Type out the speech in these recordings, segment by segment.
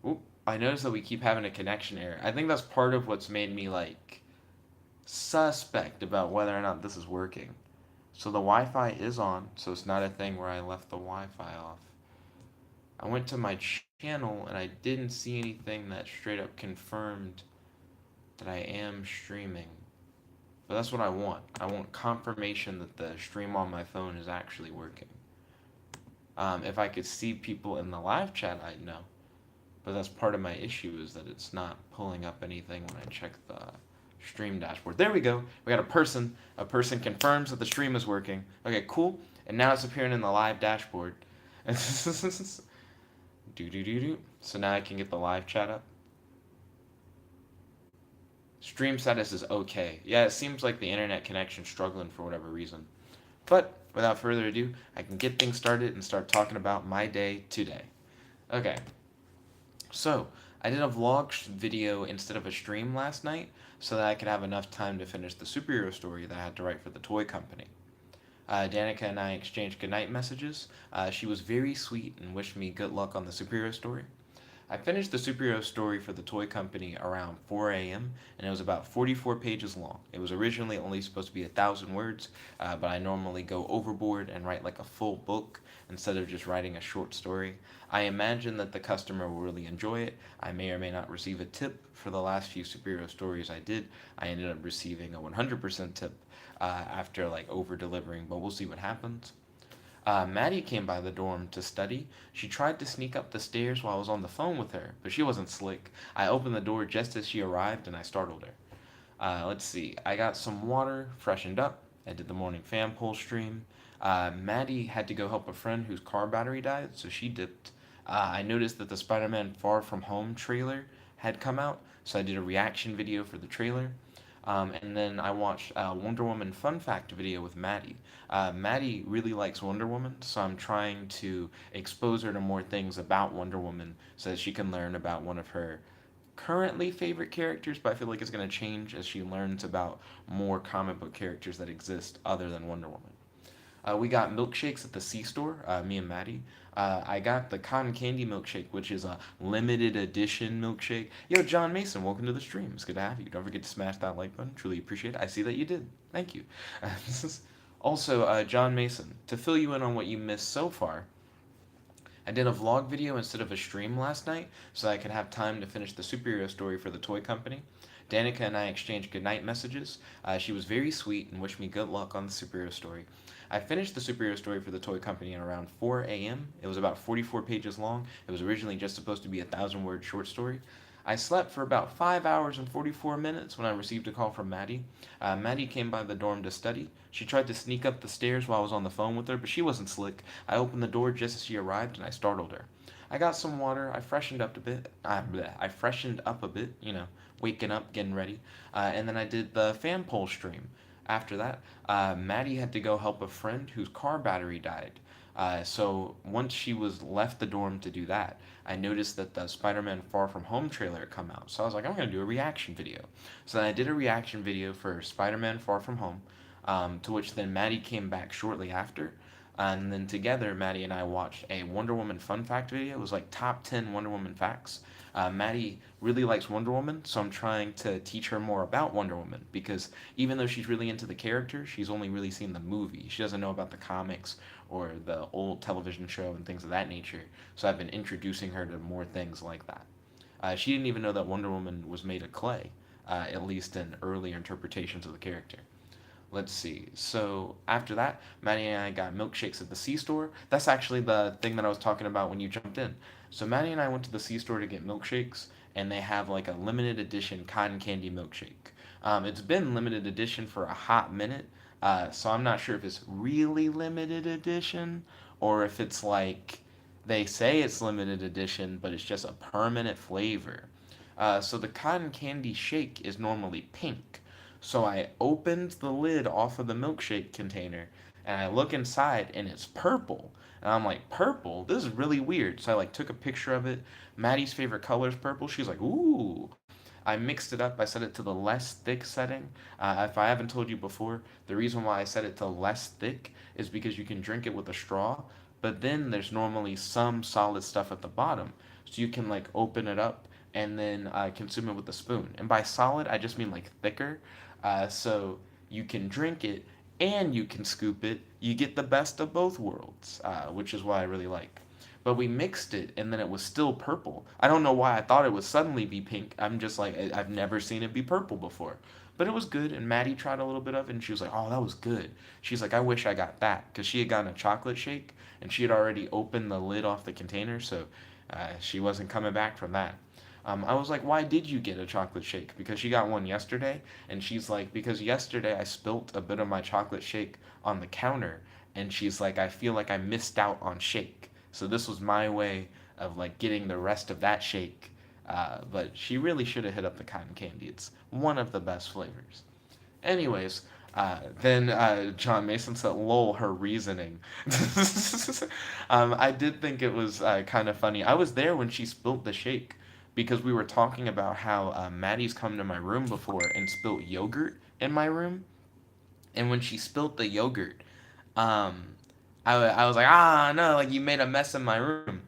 Oop, I noticed that we keep having a connection error. I think that's part of what's made me like suspect about whether or not this is working. So the Wi-Fi is on, so it's not a thing where I left the Wi-Fi off. I went to my channel and I didn't see anything that straight up confirmed that I am streaming. But that's what I want. I want confirmation that the stream on my phone is actually working. If I could see people in the live chat, I'd know. But that's part of my issue is that it's not pulling up anything when I check the stream dashboard. There we go. We got a person. A person confirms that the stream is working. Okay, cool. And now it's appearing in the live dashboard. Do do do do. So now I can get the live chat up. Stream status is okay. Yeah, it seems like the internet connection's struggling for whatever reason. But without further ado, I can get things started and start talking about my day today. Okay, so I did a vlog video instead of a stream last night so that I could have enough time to finish the superhero story that I had to write for the toy company. Danica and I exchanged goodnight messages. She was very sweet and wished me good luck on the superhero story. I finished the superhero story for the toy company around 4 a.m., and it was about 44 pages long. It was originally only supposed to be 1,000 words, but I normally go overboard and write like a full book instead of just writing a short story. I imagine that the customer will really enjoy it. I may or may not receive a tip. For the last few superhero stories I did, I ended up receiving a 100% tip after like over delivering, but we'll see what happens. Maddie came by the dorm to study. She tried to sneak up the stairs while I was on the phone with her, but she wasn't slick. I opened the door just as she arrived and I startled her. Let's see. I got some water, freshened up. I did the morning fan pull stream. Maddie had to go help a friend whose car battery died, so she dipped. I noticed that the Spider Man Far From Home trailer had come out, so I did a reaction video for the trailer. And then I watched a Wonder Woman fun fact video with Maddie. Maddie really likes Wonder Woman, so I'm trying to expose her to more things about Wonder Woman so that she can learn about one of her currently favorite characters, but I feel like it's going to change as she learns about more comic book characters that exist other than Wonder Woman. We got milkshakes at the C store, me and Maddie. I got the cotton candy milkshake, which is a limited edition milkshake. Yo, John Mason, welcome to the stream. It's good to have you. Don't forget to smash that like button. Truly appreciate it. I see that you did. Thank you. Also, John Mason, to fill you in on what you missed so far, I did a vlog video instead of a stream last night so I could have time to finish the superhero story for the toy company. Danica and I exchanged goodnight messages. She was very sweet and wished me good luck on the superhero story. I finished the superhero story for the toy company at around 4 a.m. It was about 44 pages long. It was originally just supposed to be a 1,000 word short story. I slept for about 5 hours and 44 minutes when I received a call from Maddie. Maddie came by the dorm to study. She tried to sneak up the stairs while I was on the phone with her, but she wasn't slick. I opened the door just as she arrived and I startled her. I got some water. I freshened up a bit. I freshened up a bit, waking up, getting ready. And then I did the fan pole stream. After that, Maddie had to go help a friend whose car battery died. So once she was left the dorm to do that, I noticed that the Spider-Man Far From Home trailer had come out. So I was like, I'm gonna do a reaction video. So then I did a reaction video for Spider-Man Far From Home, to which then Maddie came back shortly after. And then together, Maddie and I watched a Wonder Woman fun fact video. It was like top 10 Wonder Woman facts. Maddie really likes Wonder Woman, so I'm trying to teach her more about Wonder Woman because even though she's really into the character, she's only really seen the movie. She doesn't know about the comics or the old television show and things of that nature. So I've been introducing her to more things like that. She didn't even know that Wonder Woman was made of clay, at least in earlier interpretations of the character. Let's see. So after that, Maddie and I got milkshakes at the C store. That's actually the thing that I was talking about when you jumped in. So Maddie and I went to the C store to get milkshakes, and they have like a limited edition cotton candy milkshake. It's been limited edition for a hot minute, so I'm not sure if it's really limited edition or if it's like they say it's limited edition, but it's just a permanent flavor. So the cotton candy shake is normally pink. So I opened the lid off of the milkshake container and I look inside and it's purple. And I'm like, purple? This is really weird. So I like took a picture of it. Maddie's favorite color is purple. She's like, ooh. I mixed it up. I set it to the less thick setting. If I haven't told you before, the reason why I set it to less thick is because you can drink it with a straw, but then there's normally some solid stuff at the bottom. so you can like open it up and then consume it with a spoon. And by solid, I just mean like thicker, so you can drink it and you can scoop it. You get the best of both worlds, which is what I really like. But we mixed it and then it was still purple. I don't know why I thought it would suddenly be pink. I'm just like, I've never seen it be purple before. But it was good, and Maddie tried a little bit of it, and she was like, "Oh, that was good." She's like, "I wish I got that," because she had gotten a chocolate shake, and she had already opened the lid off the container, so she wasn't coming back from that. I was like, "Why did you get a chocolate shake?" Because she got one yesterday, and she's like, "Because yesterday I spilt a bit of my chocolate shake on the counter," and she's like, "I feel like I missed out on shake." So this was my way of like getting the rest of that shake. But she really should have hit up the cotton candy. It's one of the best flavors. Anyways, then John Mason said, "Lol, her reasoning." I did think it was kind of funny. I was there when she spilt the shake because we were talking about how Maddie's come to my room before and spilt yogurt in my room, and when she spilt the yogurt, um, I was like, ah, no, like you made a mess in my room.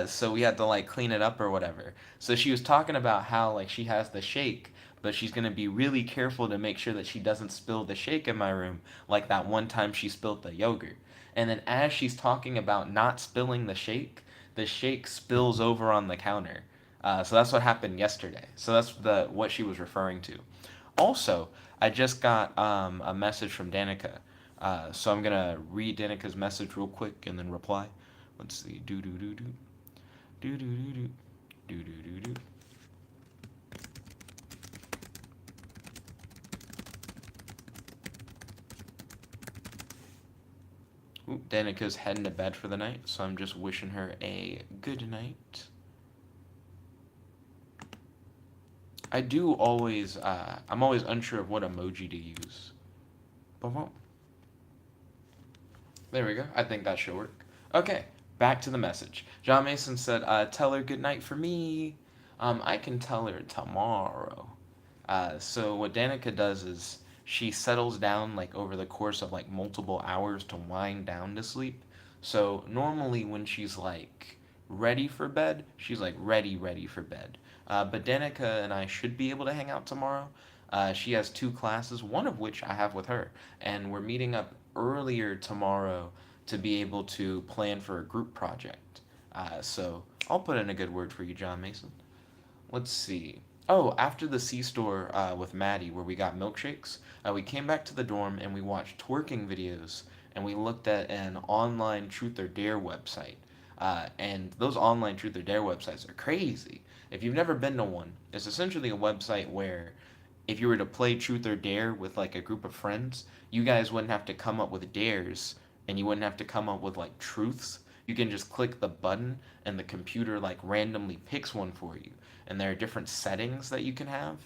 So we had to like clean it up or whatever. So she was talking about how like she has the shake, but she's gonna be really careful to make sure that she doesn't spill the shake in my room, like that one time she spilled the yogurt. And then as she's talking about not spilling the shake spills over on the counter. So that's what happened yesterday. So that's the what she was referring to. Also, I just got a message from Danica. So I'm gonna read Danica's message real quick and then reply. Let's see. Do do do do do do do do do do do. Ooh, Danica's heading to bed for the night, so I'm just wishing her a good night. I do always, I'm always unsure of what emoji to use. But well, there we go. I think that should work. Okay, back to the message. John Mason said, "Tell her good night for me." I can tell her tomorrow. So what Danica does is she settles down like over the course of like multiple hours to wind down to sleep. So normally when she's like ready for bed, she's like ready for bed. But Danica and I should be able to hang out tomorrow. She has two classes, one of which I have with her, and we're meeting up earlier tomorrow to be able to plan for a group project. So I'll put in a good word for you, John Mason. Let's see. Oh, after the C store with Maddie, where we got milkshakes, we came back to the dorm and we watched twerking videos and we looked at an online truth or dare website. And those online truth or dare websites are crazy. If you've never been to one, it's essentially a website where if you were to play truth or dare with like a group of friends, you guys wouldn't have to come up with dares and you wouldn't have to come up with like truths. You can just click the button and the computer like randomly picks one for you. And there are different settings that you can have.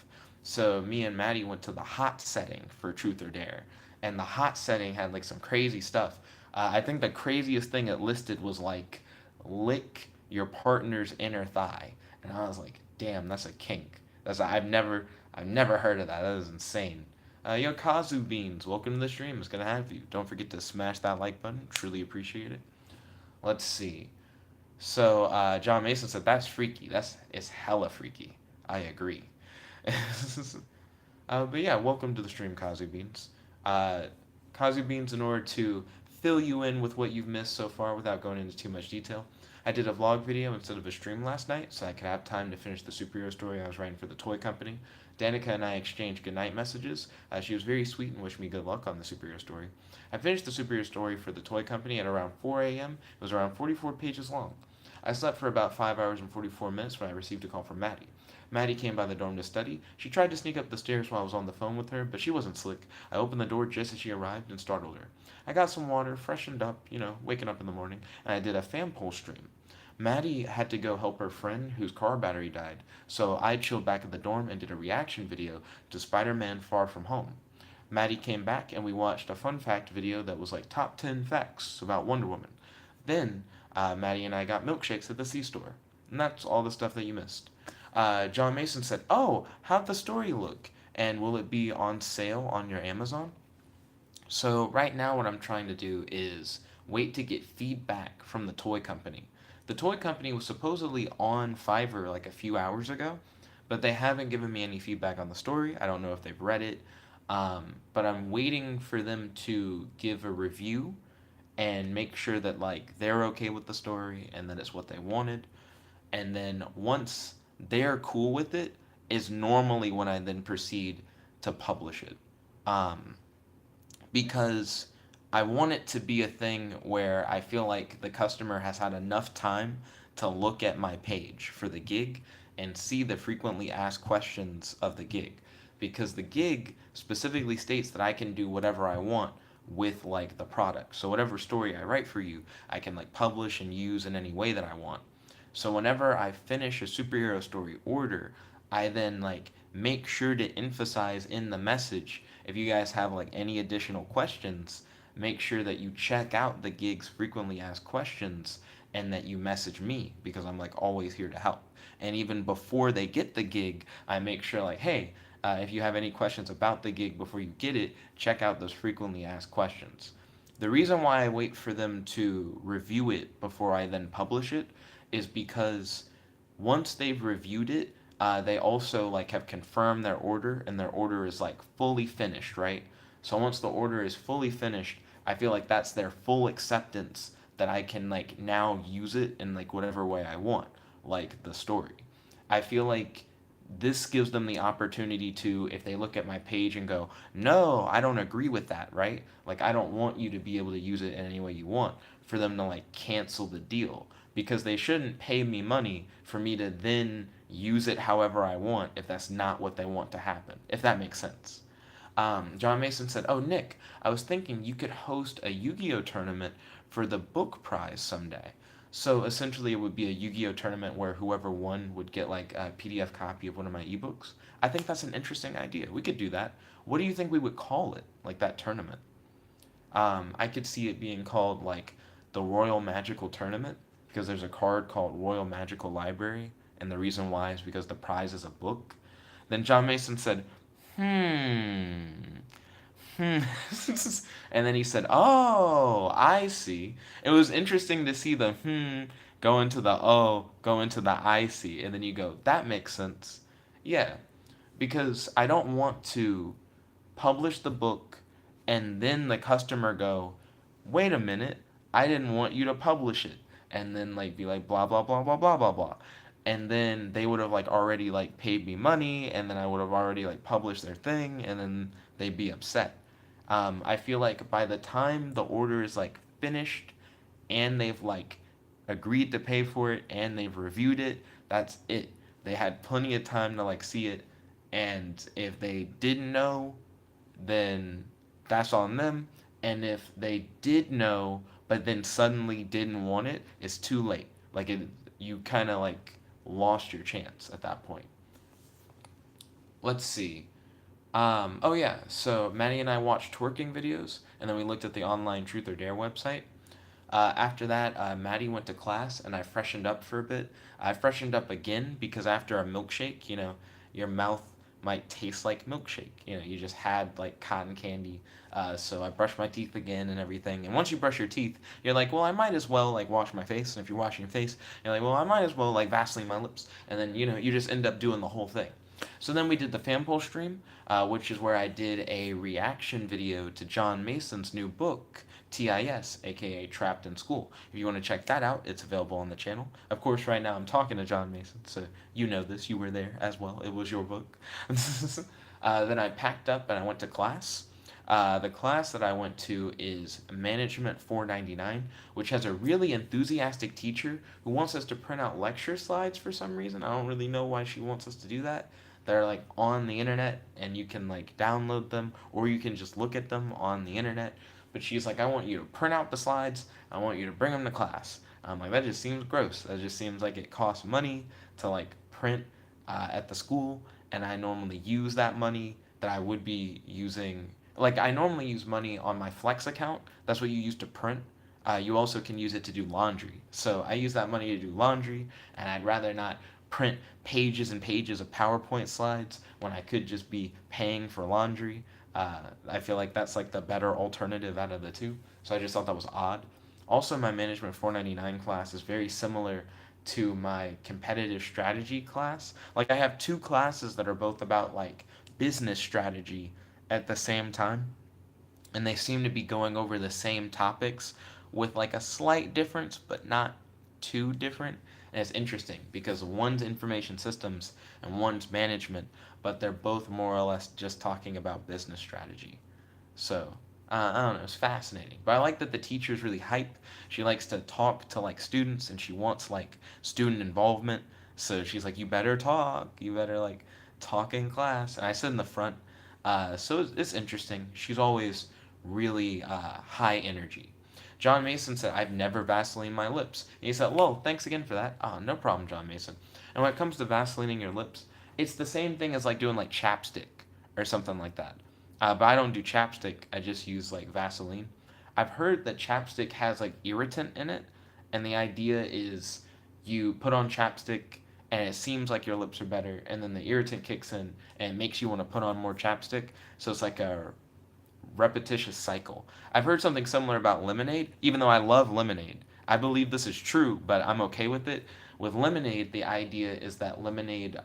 So me and Maddie went to the hot setting for truth or dare, and the hot setting had like some crazy stuff. I think the craziest thing it listed was like lick your partner's inner thigh, and I was like, damn, that's a kink. I've never heard of that. That is insane. Yo, Kazu Beans, welcome to the stream. It's gonna have you. Don't forget to smash that like button. Truly appreciate it. Let's see. So John Mason said that's freaky. It's hella freaky. I agree. But yeah, welcome to the stream, Kazu Beans. Uh, Kazu Beans, in order to fill you in with what you've missed so far without going into too much detail, I did a vlog video instead of a stream last night so I could have time to finish the superhero story I was writing for the toy company. Danica and I exchanged goodnight messages. She was very sweet and wished me good luck on the superhero story. I finished the superhero story for the toy company at around 4 a.m. It was around 44 pages long. I slept for about 5 hours and 44 minutes when I received a call from Maddie. Maddie came by the dorm to study. She tried to sneak up the stairs while I was on the phone with her, but she wasn't slick. I opened the door just as she arrived and startled her. I got some water, freshened up, waking up in the morning, and I did a fan pole stream. Maddie had to go help her friend whose car battery died, so I chilled back at the dorm and did a reaction video to Spider-Man Far From Home. Maddie came back and we watched a fun fact video that was like top 10 facts about Wonder Woman. Then Maddie and I got milkshakes at the C store. And that's all the stuff that you missed. John Mason said, "Oh, how'd the story look? And will it be on sale on your Amazon?" So, right now, what I'm trying to do is wait to get feedback from the toy company The toy company was supposedly on Fiverr like a few hours ago, but they haven't given me any feedback on the story. I don't know if they've read it, but I'm waiting for them to give a review and make sure that like they're okay with the story and that it's what they wanted. And then once they're cool with it, is normally when I then proceed to publish it. Um, because I want it to be a thing where I feel like the customer has had enough time to look at my page for the gig and see the frequently asked questions of the gig. Because the gig specifically states that I can do whatever I want with like the product. So whatever story I write for you, I can like publish and use in any way that I want. So whenever I finish a superhero story order, I then like make sure to emphasize in the message, if you guys have like any additional questions, make sure that you check out the gig's frequently asked questions and that you message me because I'm like always here to help. And even before they get the gig, I make sure like, hey, if you have any questions about the gig before you get it, check out those frequently asked questions. The reason why I wait for them to review it before I then publish it is because once they've reviewed it, they also like have confirmed their order and their order is like fully finished, right? So once the order is fully finished, I feel like that's their full acceptance that I can like now use it in like whatever way I want, like the story. I feel like this gives them the opportunity to, if they look at my page and go, no, I don't agree with that, right? Like, I don't want you to be able to use it in any way you want, for them to like cancel the deal. Because they shouldn't pay me money for me to then use it however I want if that's not what they want to happen, if that makes sense. John Mason said, "Oh, Nick, I was thinking you could host a Yu Gi Oh tournament for the book prize someday." So essentially, it would be a Yu Gi Oh tournament where whoever won would get like a PDF copy of one of my ebooks. I think that's an interesting idea. We could do that. What do you think we would call it, like that tournament? I could see it being called like the Royal Magical Tournament because there's a card called Royal Magical Library, and the reason why is because the prize is a book. Then John Mason said, hmm, hmm. And then he said, oh, I see. It was interesting to see the go into the go into the I see. And then you go, that makes sense. Yeah, because I don't want to publish the book and then the customer go, wait a minute, I didn't want you to publish it. And then like be like blah blah blah blah blah blah blah. And then they would have like already like paid me money and then I would have already like published their thing and then they'd be upset. I feel like by the time the order is like finished and they've like agreed to pay for it and they've reviewed it, that's it. They had plenty of time to like see it, and if they didn't know, then that's on them. And if they did know but then suddenly didn't want it, it's too late. Like it, you kind of like lost your chance at that point. Let's see. Oh yeah, so Maddie and I watched twerking videos, and then we looked at the online Truth or Dare website. After that, Maddie went to class, and I freshened up for a bit. I freshened up again because after a milkshake, your mouth might taste like milkshake. You just had like cotton candy. So I brushed my teeth again and everything. And once you brush your teeth, you're like, well, I might as well like wash my face. And if you're washing your face, you're like, well, I might as well like Vaseline my lips. And then you just end up doing the whole thing. So then we did the fan poll stream, which is where I did a reaction video to John Mason's new book, TIS, aka Trapped in School. If you want to check that out, it's available on the channel. Of course, right now I'm talking to John Mason, so you know this. You were there as well. It was your book. Then I packed up and I went to class. The class that I went to is Management 499, which has a really enthusiastic teacher who wants us to print out lecture slides for some reason. I don't really know why she wants us to do that. They're like on the internet and you can like download them or you can just look at them on the internet. But she's like, I want you to print out the slides. I want you to bring them to class. I'm like, that just seems gross. That just seems like it costs money to like print at the school. And I normally use that money that I would be using. Like I normally use money on my Flex account. That's what you use to print. You also can use it to do laundry. So I use that money to do laundry, and I'd rather not print pages and pages of PowerPoint slides when I could just be paying for laundry. I feel like that's like the better alternative out of the two. So I just thought that was odd. Also, my Management 499 class is very similar to my competitive strategy class. Like, I have two classes that are both about like business strategy at the same time, and they seem to be going over the same topics with like a slight difference, but not too different. And it's interesting because one's information systems and one's management, but they're both more or less just talking about business strategy. So I don't know, it's fascinating. But I like that the teacher's really hype. She likes to talk to like students, and she wants like student involvement. So she's like, "You better talk. You better like talk in class." And I sit in the front. So it's interesting. She's always really high energy. John Mason said, "I've never Vaseline my lips." And he said, "Well, thanks again for that." Oh, no problem, John Mason. And when it comes to Vaselining your lips, it's the same thing as like doing like chapstick or something like that. But I don't do chapstick. I just use like Vaseline. I've heard that chapstick has like irritant in it, and the idea is you put on chapstick and it seems like your lips are better, and then the irritant kicks in and it makes you want to put on more chapstick. So it's like a repetitious cycle. I've heard something similar about lemonade, even though I love lemonade. I believe this is true, but I'm okay with it. With lemonade, the idea is that lemonade,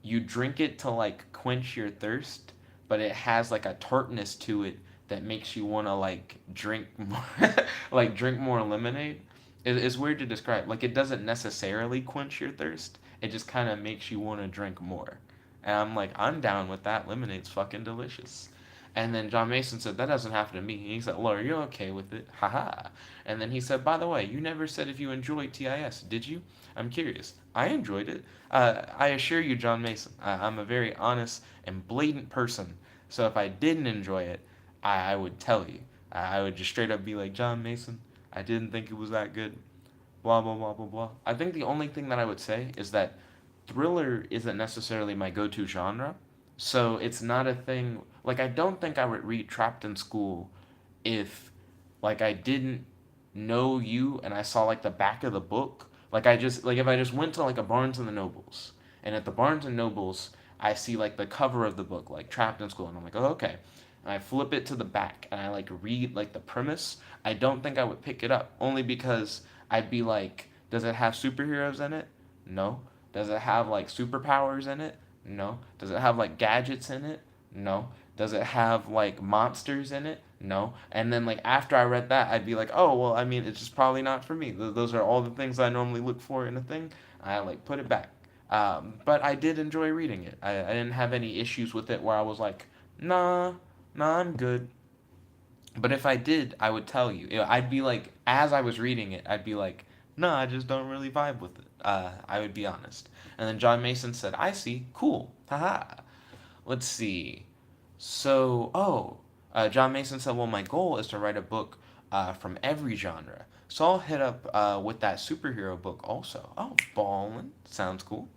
you drink it to like quench your thirst, but it has like a tartness to it that makes you want to like drink more, like drink more lemonade. It's weird to describe. Like it doesn't necessarily quench your thirst. It just kind of makes you want to drink more. And I'm like, I'm down with that. Lemonade's fucking delicious. And then John Mason said, that doesn't happen to me. He said, Laura, you're okay with it. Haha. And then he said, by the way, you never said if you enjoyed TIS, did you? I'm curious. I enjoyed it. I assure you, John Mason, I'm a very honest and blatant person. So if I didn't enjoy it, I would tell you. I would just straight up be like, John Mason, I didn't think it was that good. Blah, blah, blah, blah, blah. I think the only thing that I would say is that thriller isn't necessarily my go to genre. So it's not a thing. Like, I don't think I would read Trapped in School if, like, I didn't know you and I saw, like, the back of the book. Like, if I just went to, like, a Barnes and the Nobles, and at the Barnes and Nobles, I see, like, the cover of the book, like, Trapped in School, and I'm like, oh, okay. And I flip it to the back, and I, like, read, like, the premise. I don't think I would pick it up, only because I'd be like, does it have superheroes in it? No. Does it have like superpowers in it? No. Does it have like gadgets in it? No. Does it have like monsters in it? No. And then like after I read that, I'd be like, oh well, I mean, it's just probably not for me. Those are all the things I normally look for in a thing. I like put it back. But I did enjoy reading it. I didn't have any issues with it where I was like, nah, nah, I'm good. But if I did, I would tell you. I'd be like, as I was reading it, I'd be like, no, I just don't really vibe with it. I would be honest. And then John Mason said, I see, cool, haha. Let's see. John Mason said, well, my goal is to write a book from every genre. So I'll hit up with that superhero book also. Oh, ballin'. Sounds cool.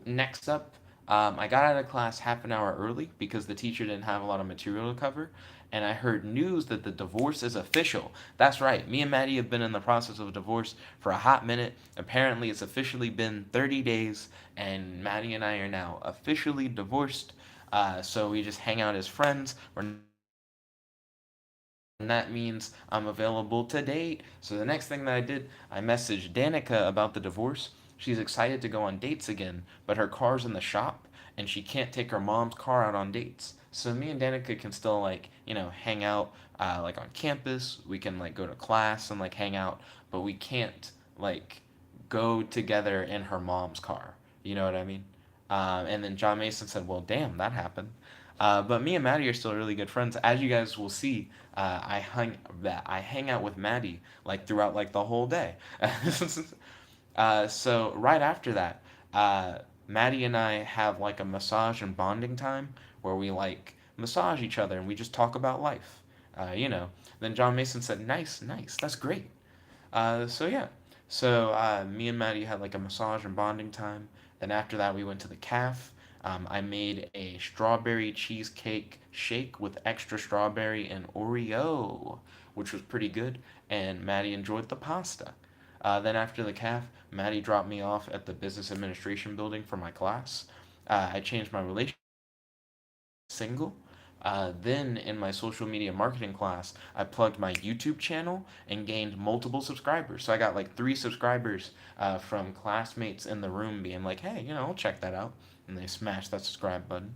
Next up, I got out of class half an hour early because the teacher didn't have a lot of material to cover, and I heard news that the divorce is official. That's right, me and Madde have been in the process of a divorce for a hot minute. Apparently, it's officially been 30 days, and Madde and I are now officially divorced. So we just hang out as friends. And that means I'm available to date. So the next thing that I did, I messaged Danica about the divorce. She's excited to go on dates again, but her car's in the shop and she can't take her mom's car out on dates. So me and Danica can still like, hang out like on campus. We can like go to class and like hang out, but we can't like go together in her mom's car. You know what I mean? And then John Mason said, "Well, damn, that happened." But me and Madde are still really good friends. As you guys will see, I hang out with Madde like throughout like the whole day. So right after that, Madde and I have like a massage and bonding time where we like massage each other and we just talk about life. Uh, you know. Then John Mason said, "Nice, nice, that's great." So yeah. So me and Maddie had like a massage and bonding time. Then after that, we went to the calf. I made a strawberry cheesecake shake with extra strawberry and Oreo, which was pretty good. And Maddie enjoyed the pasta. Then after the calf, Maddie dropped me off at the business administration building for my class. I changed my relationship single. Then in my social media marketing class, I plugged my YouTube channel and gained multiple subscribers. So I got like 3 subscribers from classmates in the room being like, hey, I'll check that out. And they smashed that subscribe button.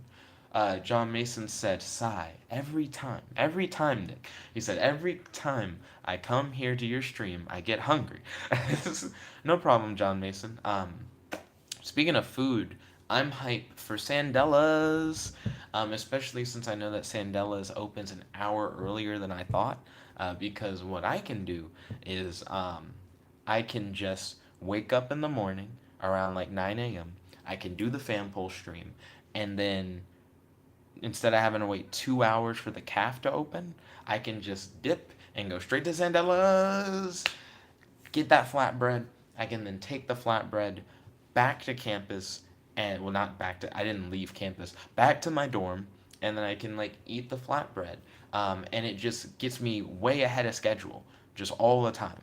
John Mason said, sigh, every time, Nick. He said, every time I come here to your stream, I get hungry. No problem, John Mason. Speaking of food, I'm hyped for Sandella's, especially since I know that Sandella's opens an hour earlier than I thought. Because what I can do is I can just wake up in the morning around like 9 a.m. I can do the fan poll stream, and then instead of having to wait 2 hours for the calf to open, I can just dip and go straight to Sandella's, get that flatbread. I can then take the flatbread back to campus, and well, not back to, I didn't leave campus, back to my dorm, and then I can like eat the flatbread. And it just gets me way ahead of schedule, just all the time.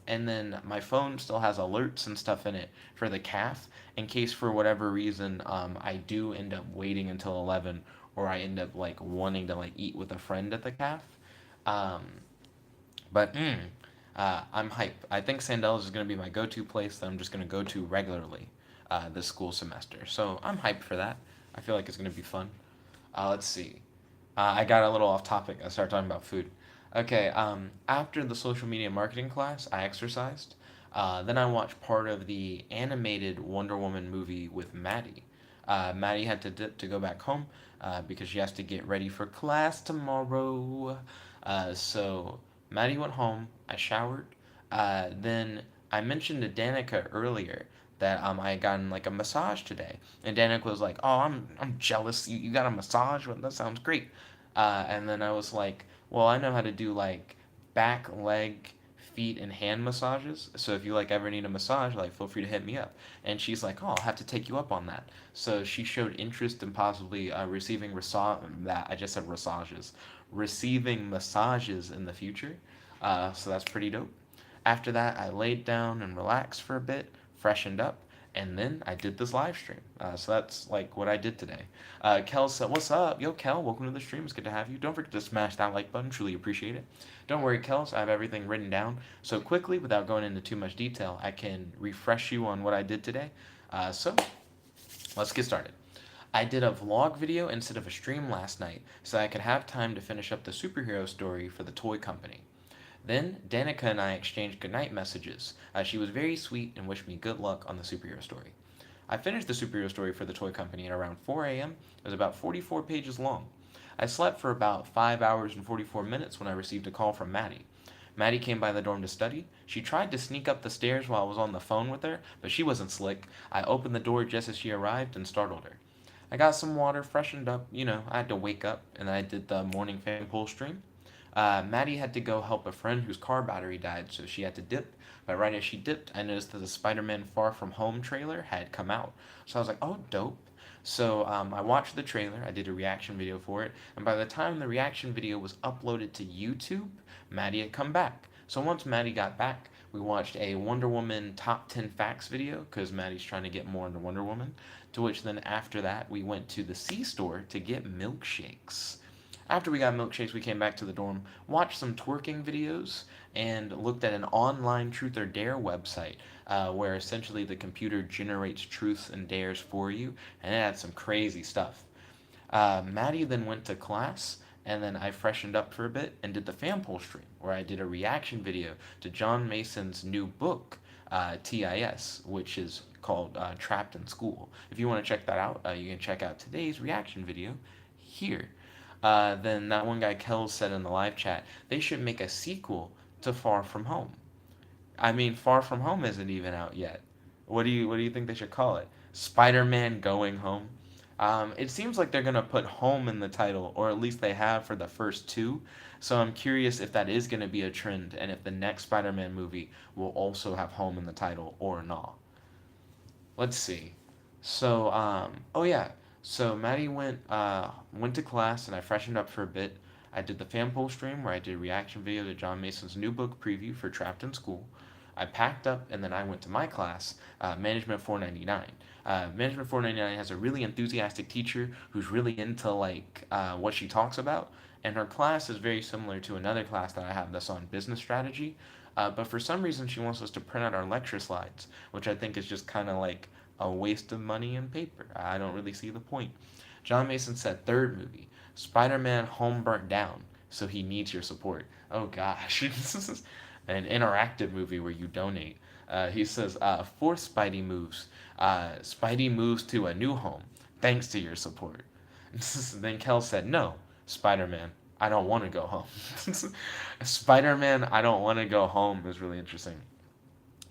And then my phone still has alerts and stuff in it for the calf in case for whatever reason I do end up waiting until 11, or I end up like wanting to like eat with a friend at the calf. Um, but I'm hype. I think Sandel's is going to be my go-to place that I'm just going to go to regularly this school semester. So I'm hyped for that. I feel like it's going to be fun. Let's see. I got a little off topic. I started talking about food. Okay, after the social media marketing class, I exercised. Then I watched part of the animated Wonder Woman movie with Maddie. Maddie had to dip to go back home because she has to get ready for class tomorrow. So Maddie went home. I showered. Then I mentioned to Danica earlier that I had gotten like a massage today, and Danica was like, "Oh, I'm jealous. You got a massage? Well, that sounds great." And then I was like, "Well, I know how to do like back, leg, feet, and hand massages. So if you like ever need a massage, like feel free to hit me up." And she's like, "Oh, I'll have to take you up on that." So she showed interest in possibly receiving that I just said massages, receiving massages in the future. So that's pretty dope. After that, I laid down and relaxed for a bit, freshened up, and then I did this live stream. So that's like what I did today. Kel said, "What's up? Yo, Kel, welcome to the stream. It's good to have you. Don't forget to smash that like button. Truly appreciate it. Don't worry, Kels, I have everything written down. So quickly, without going into too much detail, I can refresh you on what I did today. So let's get started. I did a vlog video instead of a stream last night so I could have time to finish up the superhero story for the toy company. Then Danica and I exchanged goodnight messages. She was very sweet and wished me good luck on the superhero story. I finished the superhero story for the toy company at around 4 a.m. It was about 44 pages long. I slept for about 5 hours and 44 minutes when I received a call from Maddie. Maddie came by the dorm to study. She tried to sneak up the stairs while I was on the phone with her, but she wasn't slick. I opened the door just as she arrived and startled her. I got some water, freshened up. I had to wake up, and I did the morning fan poll stream. Maddie had to go help a friend whose car battery died, so she had to dip. But right as she dipped, I noticed that the Spider Man Far From Home trailer had come out. So I was like, oh, dope. So I watched the trailer, I did a reaction video for it, and by the time the reaction video was uploaded to YouTube, Maddie had come back. So once Maddie got back, we watched a Wonder Woman top 10 facts video, because Maddie's trying to get more into Wonder Woman. To which then after that, we went to the C store to get milkshakes. After we got milkshakes, we came back to the dorm, watched some twerking videos, and looked at an online truth or dare website where essentially the computer generates truths and dares for you, and it had some crazy stuff. Maddie then went to class, and then I freshened up for a bit and did the fan poll stream, where I did a reaction video to John Mason's new book, TIS, which is called Trapped in School. If you want to check that out, you can check out today's reaction video here. Then that one guy Kells said in the live chat, they should make a sequel to Far From Home. I mean, Far From Home isn't even out yet. What do you think they should call it? Spider-Man Going Home. It seems like they're gonna put home in the title, or at least they have for the first two. So I'm curious if that is gonna be a trend, and if the next Spider-Man movie will also have home in the title or not. Let's see. So, oh yeah. So Maddie went to class, and I freshened up for a bit. I did the fan poll stream where I did a reaction video to John Mason's new book preview for Trapped in School. I packed up and then I went to my class, Management 499. Management 499 has a really enthusiastic teacher who's really into like what she talks about, and her class is very similar to another class that I have that's on business strategy. But for some reason, she wants us to print out our lecture slides, which I think is just kind of like a waste of money and paper. I don't really see the point. John Mason said, third movie, Spider Man Home Burnt Down, so he needs your support. Oh gosh, this is an interactive movie where you donate. He says, fourth Spidey moves to a new home, thanks to your support. Then Kel said, no, Spider Man, I don't want to go home. Spider Man, I don't want to go home is really interesting.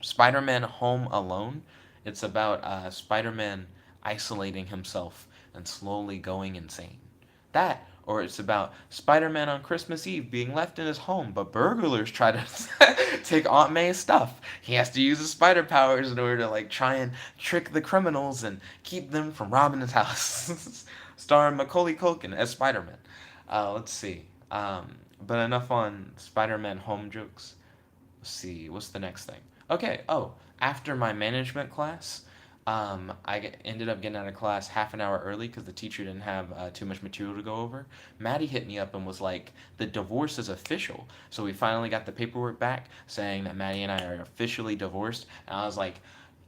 Spider Man Home Alone, it's about Spider Man isolating himself and slowly going insane. That, or it's about Spider Man on Christmas Eve being left in his home, but burglars try to take Aunt May's stuff. He has to use his spider powers in order to like try and trick the criminals and keep them from robbing his house. Starring Macaulay Culkin as Spider Man. Let's see. But enough on Spider Man home jokes. Let's see, what's the next thing? Okay, oh, after my management class, ended up getting out of class half an hour early because the teacher didn't have too much material to go over. Maddie hit me up and was like, the divorce is official. So we finally got the paperwork back saying that Maddie and I are officially divorced. And I was like,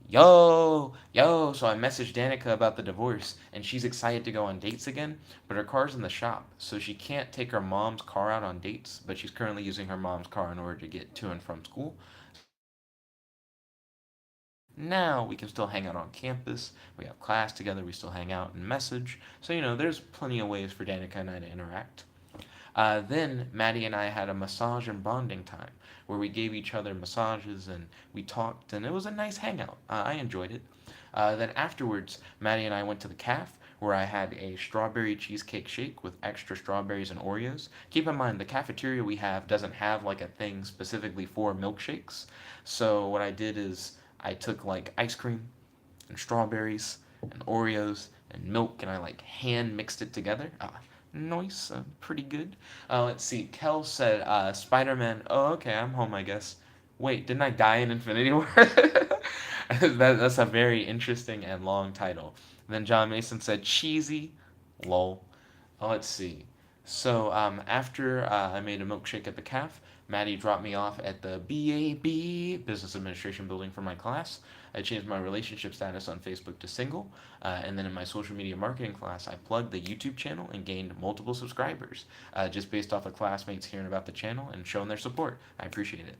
yo, yo. So I messaged Danica about the divorce, and she's excited to go on dates again, but her car's in the shop, so she can't take her mom's car out on dates, but she's currently using her mom's car in order to get to and from school. Now we can still hang out on campus. We have class together. We still hang out and message. So, there's plenty of ways for Danica and I to interact. Then Maddie and I had a massage and bonding time where we gave each other massages and we talked, and it was a nice hangout. I enjoyed it. Then afterwards, Maddie and I went to the caf where I had a strawberry cheesecake shake with extra strawberries and Oreos. Keep in mind, the cafeteria we have doesn't have like a thing specifically for milkshakes. So what I did is I took like ice cream and strawberries and Oreos and milk and I like hand mixed it together. Nice, pretty good. Let's see. Kel said, Spider Man. Oh, okay, I'm home, I guess. Wait, didn't I die in Infinity War? That's a very interesting and long title. Then John Mason said, cheesy. Lol. Let's see. So after I made a milkshake at the caf, Maddie dropped me off at the BAB, Business Administration Building for my class. I changed my relationship status on Facebook to single, and then in my social media marketing class, I plugged the YouTube channel and gained multiple subscribers, just based off of classmates hearing about the channel and showing their support. I appreciate it.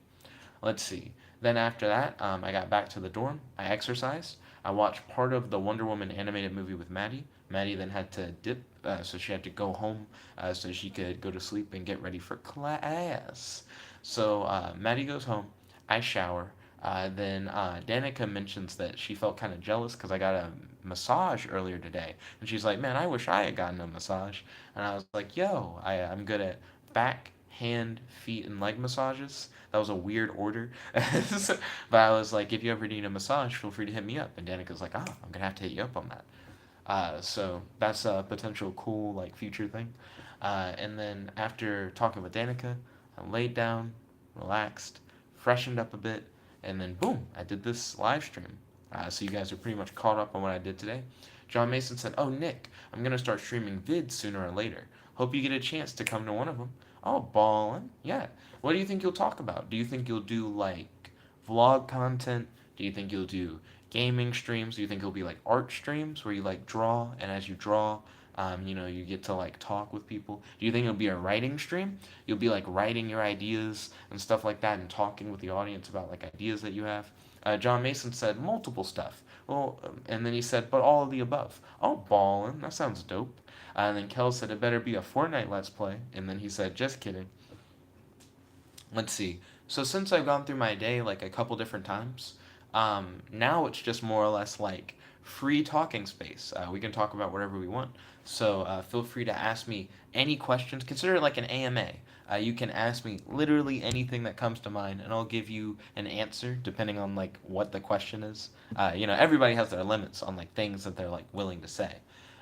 Let's see. Then after that, I got back to the dorm. I exercised. I watched part of the Wonder Woman animated movie with Maddie. Maddie then had to dip, so she had to go home so she could go to sleep and get ready for class. So Maddie goes home. I shower. Then Danica mentions that she felt kind of jealous because I got a massage earlier today. And she's like, man, I wish I had gotten a massage. And I was like, yo, I'm good at back, hand, feet, and leg massages. That was a weird order. But I was like, if you ever need a massage, feel free to hit me up. And Danica's like, I'm going to have to hit you up on that. So that's a potential cool like future thing. And then after talking with Danica, I laid down, relaxed, freshened up a bit, and then boom, I did this live stream. So you guys are pretty much caught up on what I did today. John Mason said, "Oh Nick, I'm gonna start streaming vids sooner or later. Hope you get a chance to come to one of them." Oh, ballin', yeah. What do you think you'll talk about? Do you think you'll do like vlog content? Do you think you'll do gaming streams? Do you think it'll be like art streams where you like draw, and as you draw, you get to like talk with people? Do you think it'll be a writing stream? You'll be like writing your ideas and stuff like that and talking with the audience about like ideas that you have. John Mason said multiple stuff. Well, and then he said, but all of the above. Oh, ballin', that sounds dope. And then Kel said, it better be a Fortnite Let's Play. And then he said, just kidding. Let's see. So since I've gone through my day like a couple different times, now it's just more or less like free talking space. We can talk about whatever we want. So feel free to ask me any questions. Consider it like an AMA. You can ask me literally anything that comes to mind, and I'll give you an answer depending on like what the question is. Everybody has their limits on like things that they're like willing to say.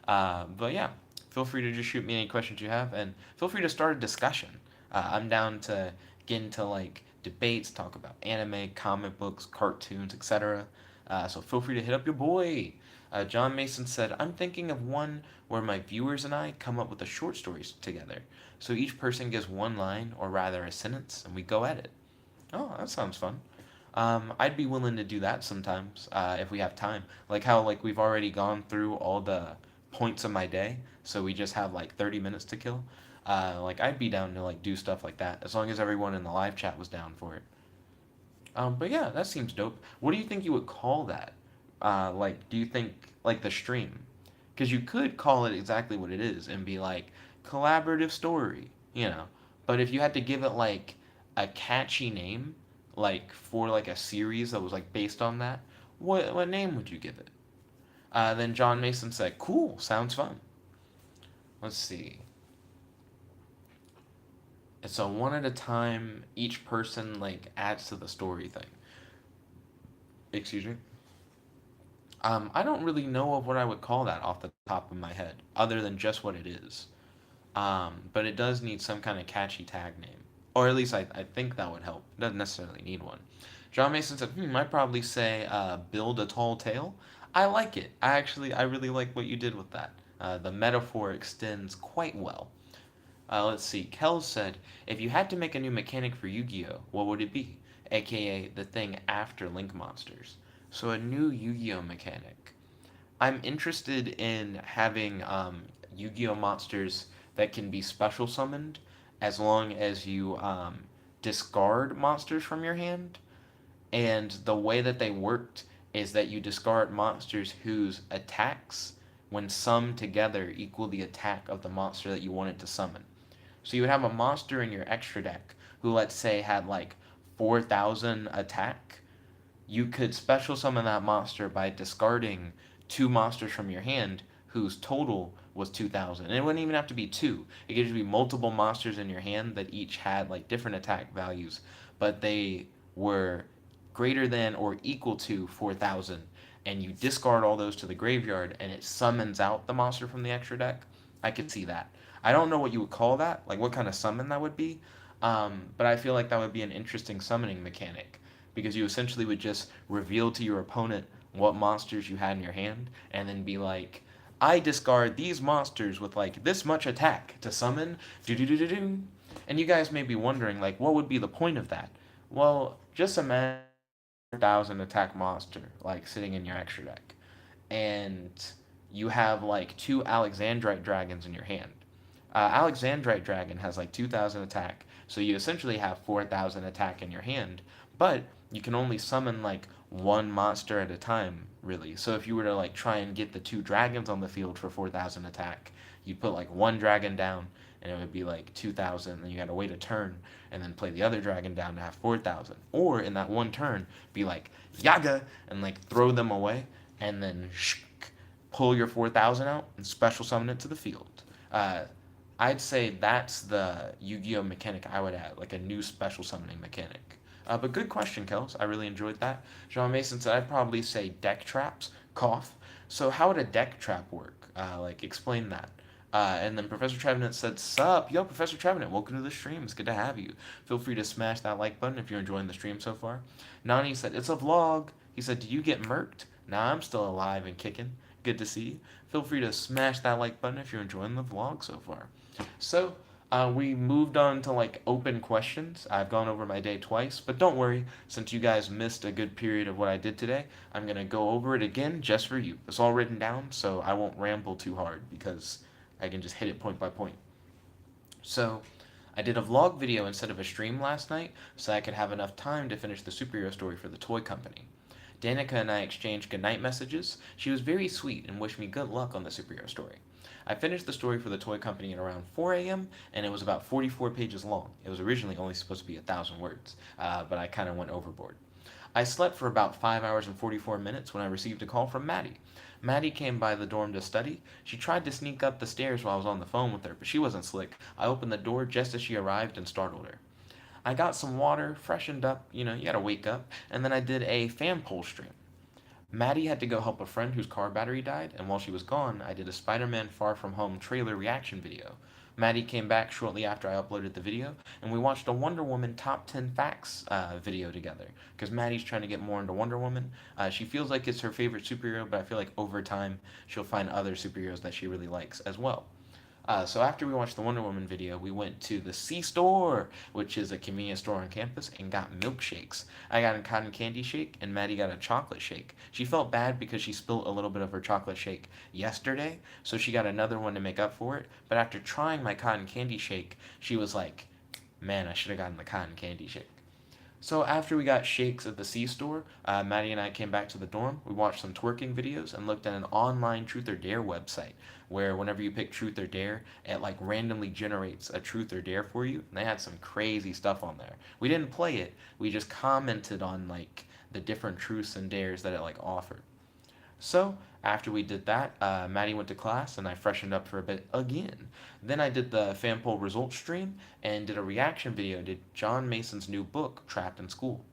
But yeah, feel free to just shoot me any questions you have, and feel free to start a discussion. I'm down to get into like debates, talk about anime, comic books, cartoons, etc. So feel free to hit up your boy. John Mason said, I'm thinking of one where my viewers and I come up with a short stories together. So each person gives one line, or rather a sentence, and we go at it. Oh, that sounds fun. I'd be willing to do that sometimes if we have time. Like how like we've already gone through all the points of my day, so we just have like 30 minutes to kill. Like I'd be down to like do stuff like that as long as everyone in the live chat was down for it. But yeah, that seems dope. What do you think you would call that? Like, do you think like the stream? Because you could call it exactly what it is and be like collaborative story, you know. But if you had to give it like a catchy name, like for like a series that was like based on that, what name would you give it? Then John Mason said, "Cool, sounds fun." Let's see. It's a one at a time. Each person like adds to the story thing. Excuse me. I don't really know of what I would call that off the top of my head, other than just what it is. But it does need some kind of catchy tag name, or at least I think that would help. It doesn't necessarily need one. John Mason said, I'd probably say build a tall tale. I like it. I really like what you did with that. The metaphor extends quite well. Let's see. Kel said, if you had to make a new mechanic for Yu-Gi-Oh, what would it be? AKA the thing after Link Monsters. So a new Yu-Gi-Oh mechanic. I'm interested in having Yu-Gi-Oh monsters that can be special summoned as long as you discard monsters from your hand. And the way that they worked is that you discard monsters whose attacks, when summed together, equal the attack of the monster that you wanted to summon. So you would have a monster in your extra deck who, let's say, had like 4,000 attack. You could special summon that monster by discarding two monsters from your hand whose total was 2,000. And it wouldn't even have to be two. It could just be multiple monsters in your hand that each had like different attack values, but they were greater than or equal to 4,000. And you discard all those to the graveyard and it summons out the monster from the extra deck. I could see that. I don't know what you would call that, like what kind of summon that would be, but I feel like that would be an interesting summoning mechanic because you essentially would just reveal to your opponent what monsters you had in your hand and then be like, I discard these monsters with like this much attack to summon do do do do do. And you guys may be wondering like what would be the point of that? Well, just imagine 1,000 attack monster like sitting in your extra deck and you have like two Alexandrite dragons in your hand. Alexandrite Dragon has like 2,000 attack, so you essentially have 4,000 attack in your hand, but you can only summon like one monster at a time, really. So if you were to like try and get the two dragons on the field for 4,000 attack, you'd put like one dragon down, and it would be like 2,000, and you had to wait a turn, and then play the other dragon down to have 4,000. Or in that one turn, be like, Yaga, and like throw them away, and then pull your 4,000 out and special summon it to the field. I'd say that's the Yu-Gi-Oh mechanic I would add, like a new special summoning mechanic. But good question, Kels. I really enjoyed that. John Mason said I'd probably say deck traps, cough. So how would a deck trap work? Like explain that. And then Professor Trevenant said, Sup? Yo, Professor Trevenant, welcome to the stream. It's good to have you. Feel free to smash that like button if you're enjoying the stream so far. Nani said, it's a vlog. He said, do you get murked? Nah, I'm still alive and kicking. Good to see you. Feel free to smash that like button if you're enjoying the vlog so far. So, we moved on to like open questions. I've gone over my day twice, but don't worry, since you guys missed a good period of what I did today, I'm gonna go over it again just for you. It's all written down, so I won't ramble too hard because I can just hit it point by point. So, I did a vlog video instead of a stream last night, so I could have enough time to finish the superhero story for the toy company. Danica and I exchanged goodnight messages. She was very sweet and wished me good luck on the superhero story. I finished the story for the toy company at around 4 a.m., and it was about 44 pages long. It was originally only supposed to be 1,000 words, but I kind of went overboard. I slept for about 5 hours and 44 minutes when I received a call from Madde. Madde came by the dorm to study. She tried to sneak up the stairs while I was on the phone with her, but she wasn't slick. I opened the door just as she arrived and startled her. I got some water, freshened up, you gotta wake up, and then I did a fan pole stream. Madde had to go help a friend whose car battery died, and while she was gone, I did a Spider Man Far From Home trailer reaction video. Madde came back shortly after I uploaded the video, and we watched a Wonder Woman top 10 facts video together. Because Madde's trying to get more into Wonder Woman. She feels like it's her favorite superhero, but I feel like over time she'll find other superheroes that she really likes as well. So after we watched the Wonder Woman video, we went to the C store, which is a convenience store on campus, and got milkshakes. I got a cotton candy shake, and Madde got a chocolate shake. She felt bad because she spilled a little bit of her chocolate shake yesterday, so she got another one to make up for it. But after trying my cotton candy shake, she was like, "Man, I should have gotten the cotton candy shake." So after we got shakes at the C store, Madde and I came back to the dorm. We watched some twerking videos and looked at an online truth or dare website where whenever you pick truth or dare, it like randomly generates a truth or dare for you. And they had some crazy stuff on there. We didn't play it. We just commented on like the different truths and dares that it like offered. So after we did that, Madde went to class and I freshened up for a bit again. Then I did the fan poll results stream and did a reaction video to John Mason's new book, Trapped in School.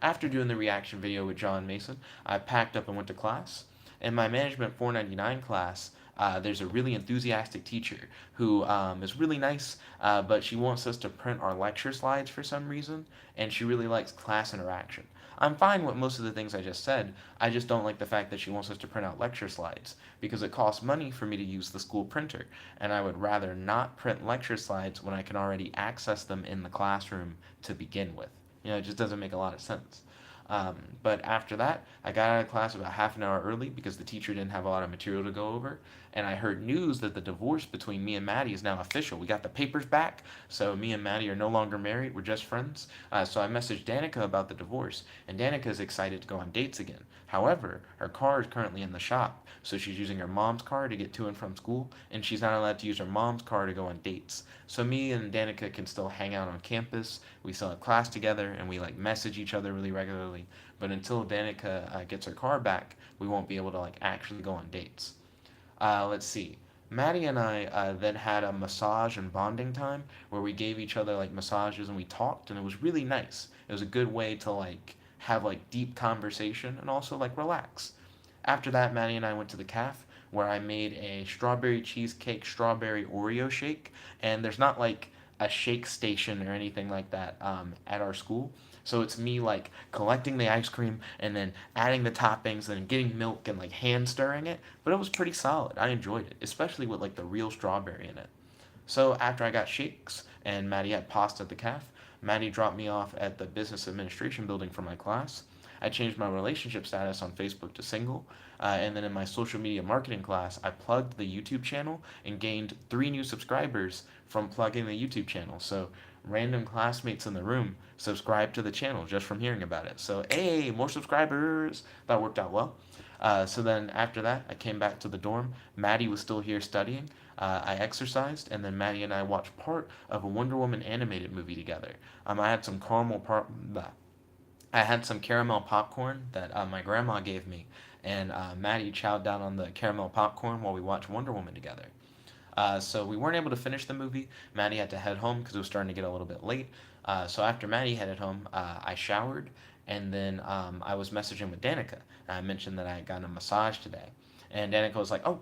After doing the reaction video with John Mason, I packed up and went to class. In my Management 499 class, there's a really enthusiastic teacher who is really nice, but she wants us to print our lecture slides for some reason, and she really likes class interaction. I'm fine with most of the things I just said. I just don't like the fact that she wants us to print out lecture slides because it costs money for me to use the school printer, and I would rather not print lecture slides when I can already access them in the classroom to begin with. It just doesn't make a lot of sense. But after that, I got out of class about half an hour early because the teacher didn't have a lot of material to go over. And I heard news that the divorce between me and Madde is now official. We got the papers back, so me and Madde are no longer married. We're just friends. So I messaged Danica about the divorce, and Danica is excited to go on dates again. However, her car is currently in the shop, so she's using her mom's car to get to and from school, and she's not allowed to use her mom's car to go on dates. So me and Danica can still hang out on campus. We still have class together, and we like message each other really regularly. But until Danica gets her car back, we won't be able to like actually go on dates. Let's see. Madde and I then had a massage and bonding time where we gave each other like massages and we talked, and it was really nice. It was a good way to like have like deep conversation and also like relax. After that, Madde and I went to the caf where I made a strawberry cheesecake strawberry Oreo shake, and there's not like a shake station or anything like that at our school. So it's me like collecting the ice cream and then adding the toppings and getting milk and like hand stirring it. But it was pretty solid. I enjoyed it, especially with like the real strawberry in it. So after I got shakes and Madde had pasta at the caf, Madde dropped me off at the business administration building for my class. I changed my relationship status on Facebook to single. And then in my social media marketing class, I plugged the YouTube channel and gained 3 new subscribers from plugging the YouTube channel. So random classmates in the room subscribed to the channel just from hearing about it. So, hey, more subscribers. That worked out well. So then after that, I came back to the dorm. Madde was still here studying. I exercised, and then Madde and I watched part of a Wonder Woman animated movie together. I had some caramel popcorn that my grandma gave me, and Madde chowed down on the caramel popcorn while we watched Wonder Woman together. So we weren't able to finish the movie. Madde had to head home because it was starting to get a little bit late. So after Madde headed home, I showered, and then I was messaging with Danica. I mentioned that I had gotten a massage today, and Danica was like, "Oh,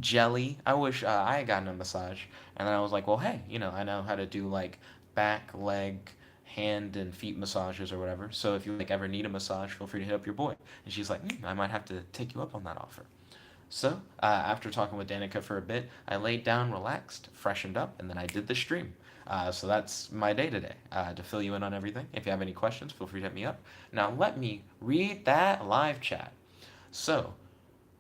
jelly! I wish I had gotten a massage." And then I was like, "Well, hey, I know how to do like back, leg, hand and feet massages or whatever. So if you like ever need a massage, feel free to hit up your boy." And she's like, I might have to take you up on that offer. So after talking with Danica for a bit, I laid down, relaxed, freshened up, and then I did the stream. So that's my day today. To fill you in on everything, if you have any questions, feel free to hit me up. Now let me read that live chat. So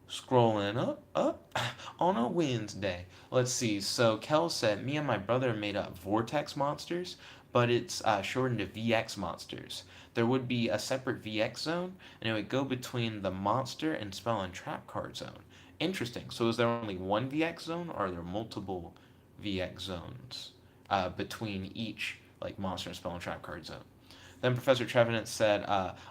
scrolling up on a Wednesday. Let's see. So Kel said, me and my brother made up Vortex Monsters, but it's shortened to VX Monsters. There would be a separate VX zone, and it would go between the monster and spell and trap card zone. Interesting. So is there only one VX zone, or are there multiple VX zones between each like monster and spell and trap card zone? Then Professor Trevenant said,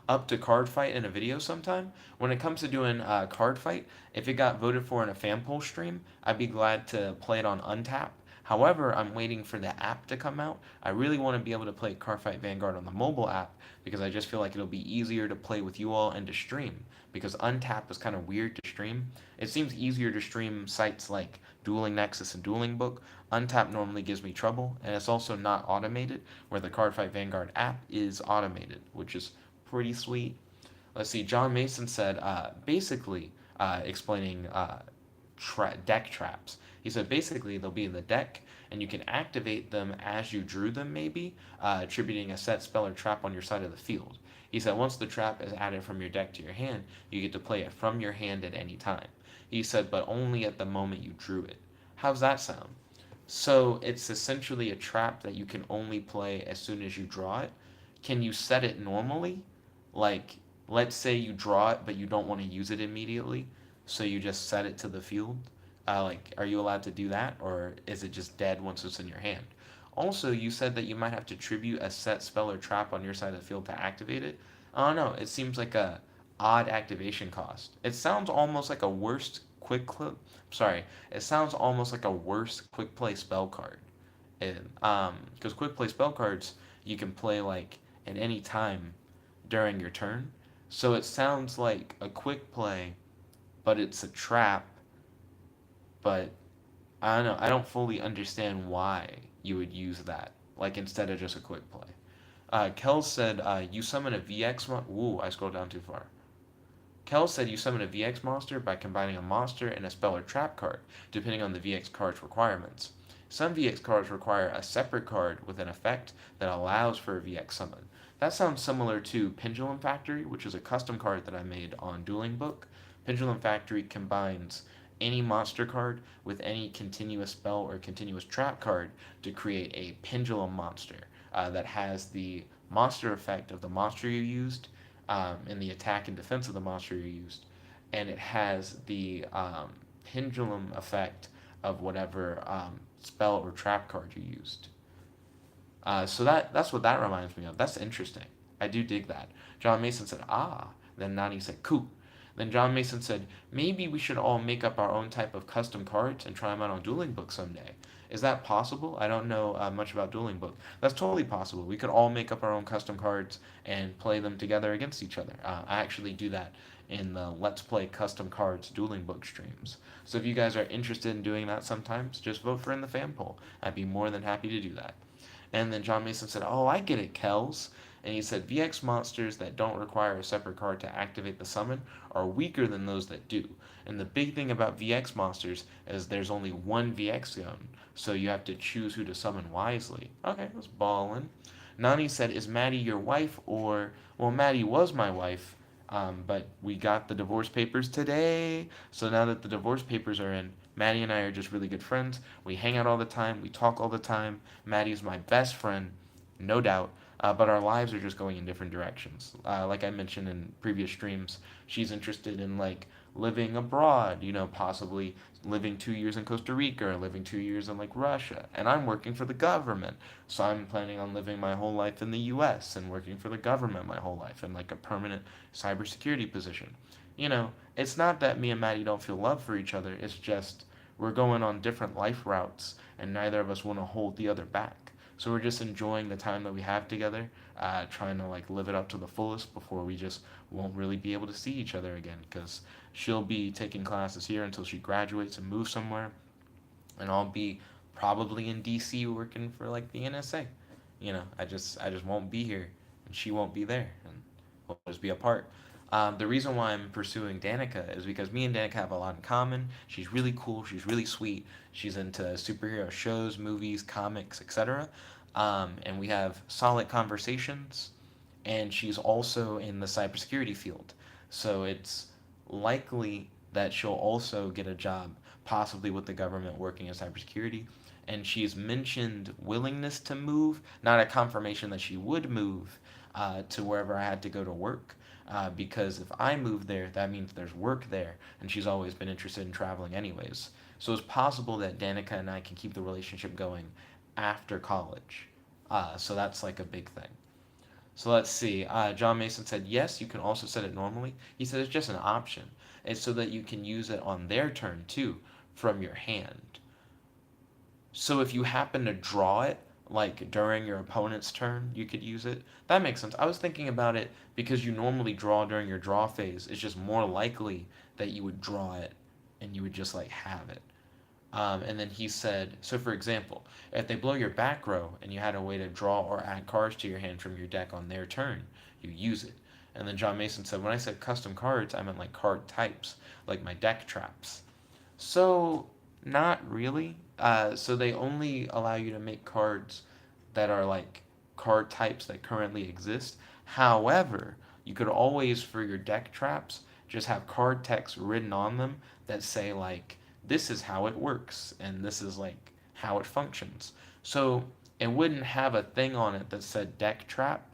up to card fight in a video sometime. When it comes to doing card fight, if it got voted for in a fan poll stream, I'd be glad to play it on Untap. However, I'm waiting for the app to come out. I really want to be able to play Cardfight Vanguard on the mobile app because I just feel like it'll be easier to play with you all and to stream. Because Untap is kind of weird to stream. It seems easier to stream sites like Dueling Nexus and Dueling Book. Untap normally gives me trouble, and it's also not automated, where the Cardfight Vanguard app is automated, which is pretty sweet. Let's see, John Mason said, basically, explaining deck traps. He said basically they'll be in the deck, and you can activate them as you drew them, maybe, attributing a set spell or trap on your side of the field. He said once the trap is added from your deck to your hand, you get to play it from your hand at any time. He said, but only at the moment you drew it. How's that sound? So it's essentially a trap that you can only play as soon as you draw it. Can you set it normally? Like, let's say you draw it, but you don't want to use it immediately, so you just set it to the field. Like, are you allowed to do that, or is it just dead once it's in your hand? Also, you said that you might have to tribute a set spell or trap on your side of the field to activate it. I don't know. It seems like a odd activation cost. It sounds almost like a worst quick clip. Sorry, it sounds almost like a worse quick play spell card. And because quick play spell cards you can play like at any time during your turn. So it sounds like a quick play, but it's a trap. But I don't know. I don't fully understand why you would use that, like instead of just a quick play. Kel said you summon a VX. Ooh, I scrolled down too far. Kel said you summon a VX monster by combining a monster and a spell or trap card, depending on the VX card's requirements. Some VX cards require a separate card with an effect that allows for a VX summon. That sounds similar to Pendulum Factory, which is a custom card that I made on Dueling Book. Pendulum Factory combines any monster card with any continuous spell or continuous trap card to create a pendulum monster that has the monster effect of the monster you used and the attack and defense of the monster you used, and it has the pendulum effect of whatever spell or trap card you used. So that's what that reminds me of. That's interesting. I do dig that. John Mason said, ah. Then Nani said, cool. Then John Mason said, maybe we should all make up our own type of custom cards and try them out on Dueling Book someday. Is that possible? I don't know much about Dueling Book. That's totally possible. We could all make up our own custom cards and play them together against each other. I actually do that in the Let's Play Custom Cards Dueling Book streams. So if you guys are interested in doing that sometimes, just vote for in the fan poll. I'd be more than happy to do that. And then John Mason said, oh, I get it, Kells. And he said, VX monsters that don't require a separate card to activate the summon are weaker than those that do. And the big thing about VX monsters is there's only one VX gun, so you have to choose who to summon wisely. Okay, that's ballin'. Nani said, is Madde your wife or... Well, Madde was my wife, but we got the divorce papers today. So now that the divorce papers are in, Madde and I are just really good friends. We hang out all the time. We talk all the time. Madde is my best friend, no doubt. But our lives are just going in different directions. Like I mentioned in previous streams, she's interested in like living abroad, you know, possibly living 2 years in Costa Rica or living 2 years in like Russia. And I'm working for the government. So I'm planning on living my whole life in the US and working for the government my whole life in like a permanent cybersecurity position. You know, it's not that me and Madde don't feel love for each other, it's just we're going on different life routes and neither of us want to hold the other back. So we're just enjoying the time that we have together, trying to like live it up to the fullest before we just won't really be able to see each other again. Because she'll be taking classes here until she graduates and moves somewhere, and I'll be probably in DC working for like the NSA. You know, I just won't be here, and she won't be there, and we'll just be apart. The reason why I'm pursuing Danica is because me and Danica have a lot in common. She's really cool. She's really sweet. She's into superhero shows, movies, comics, etc. And we have solid conversations. And she's also in the cybersecurity field. So it's likely that she'll also get a job, possibly with the government working in cybersecurity. And she's mentioned willingness to move, not a confirmation that she would move to wherever I had to go to work. Because if I move there, that means there's work there, and she's always been interested in traveling anyways. So it's possible that Danica and I can keep the relationship going after college. So that's like a big thing. So let's see. John Mason said, yes, you can also set it normally. He said it's just an option. It's so that you can use it on their turn too from your hand. So if you happen to draw it, like during your opponent's turn, you could use it. That makes sense. I was thinking about it because you normally draw during your draw phase. It's just more likely that you would draw it and you would just like have it. And then he said, so for example, if they blow your back row and you had a way to draw or add cards to your hand from your deck on their turn, you use it. And then John Mason said, when I said custom cards, I meant like card types, like my deck traps. So, not really. So they only allow you to make cards that are like card types that currently exist. However, you could always, for your deck traps, just have card text written on them that say like, this is how it works, and this is like how it functions. So it wouldn't have a thing on it that said deck trap,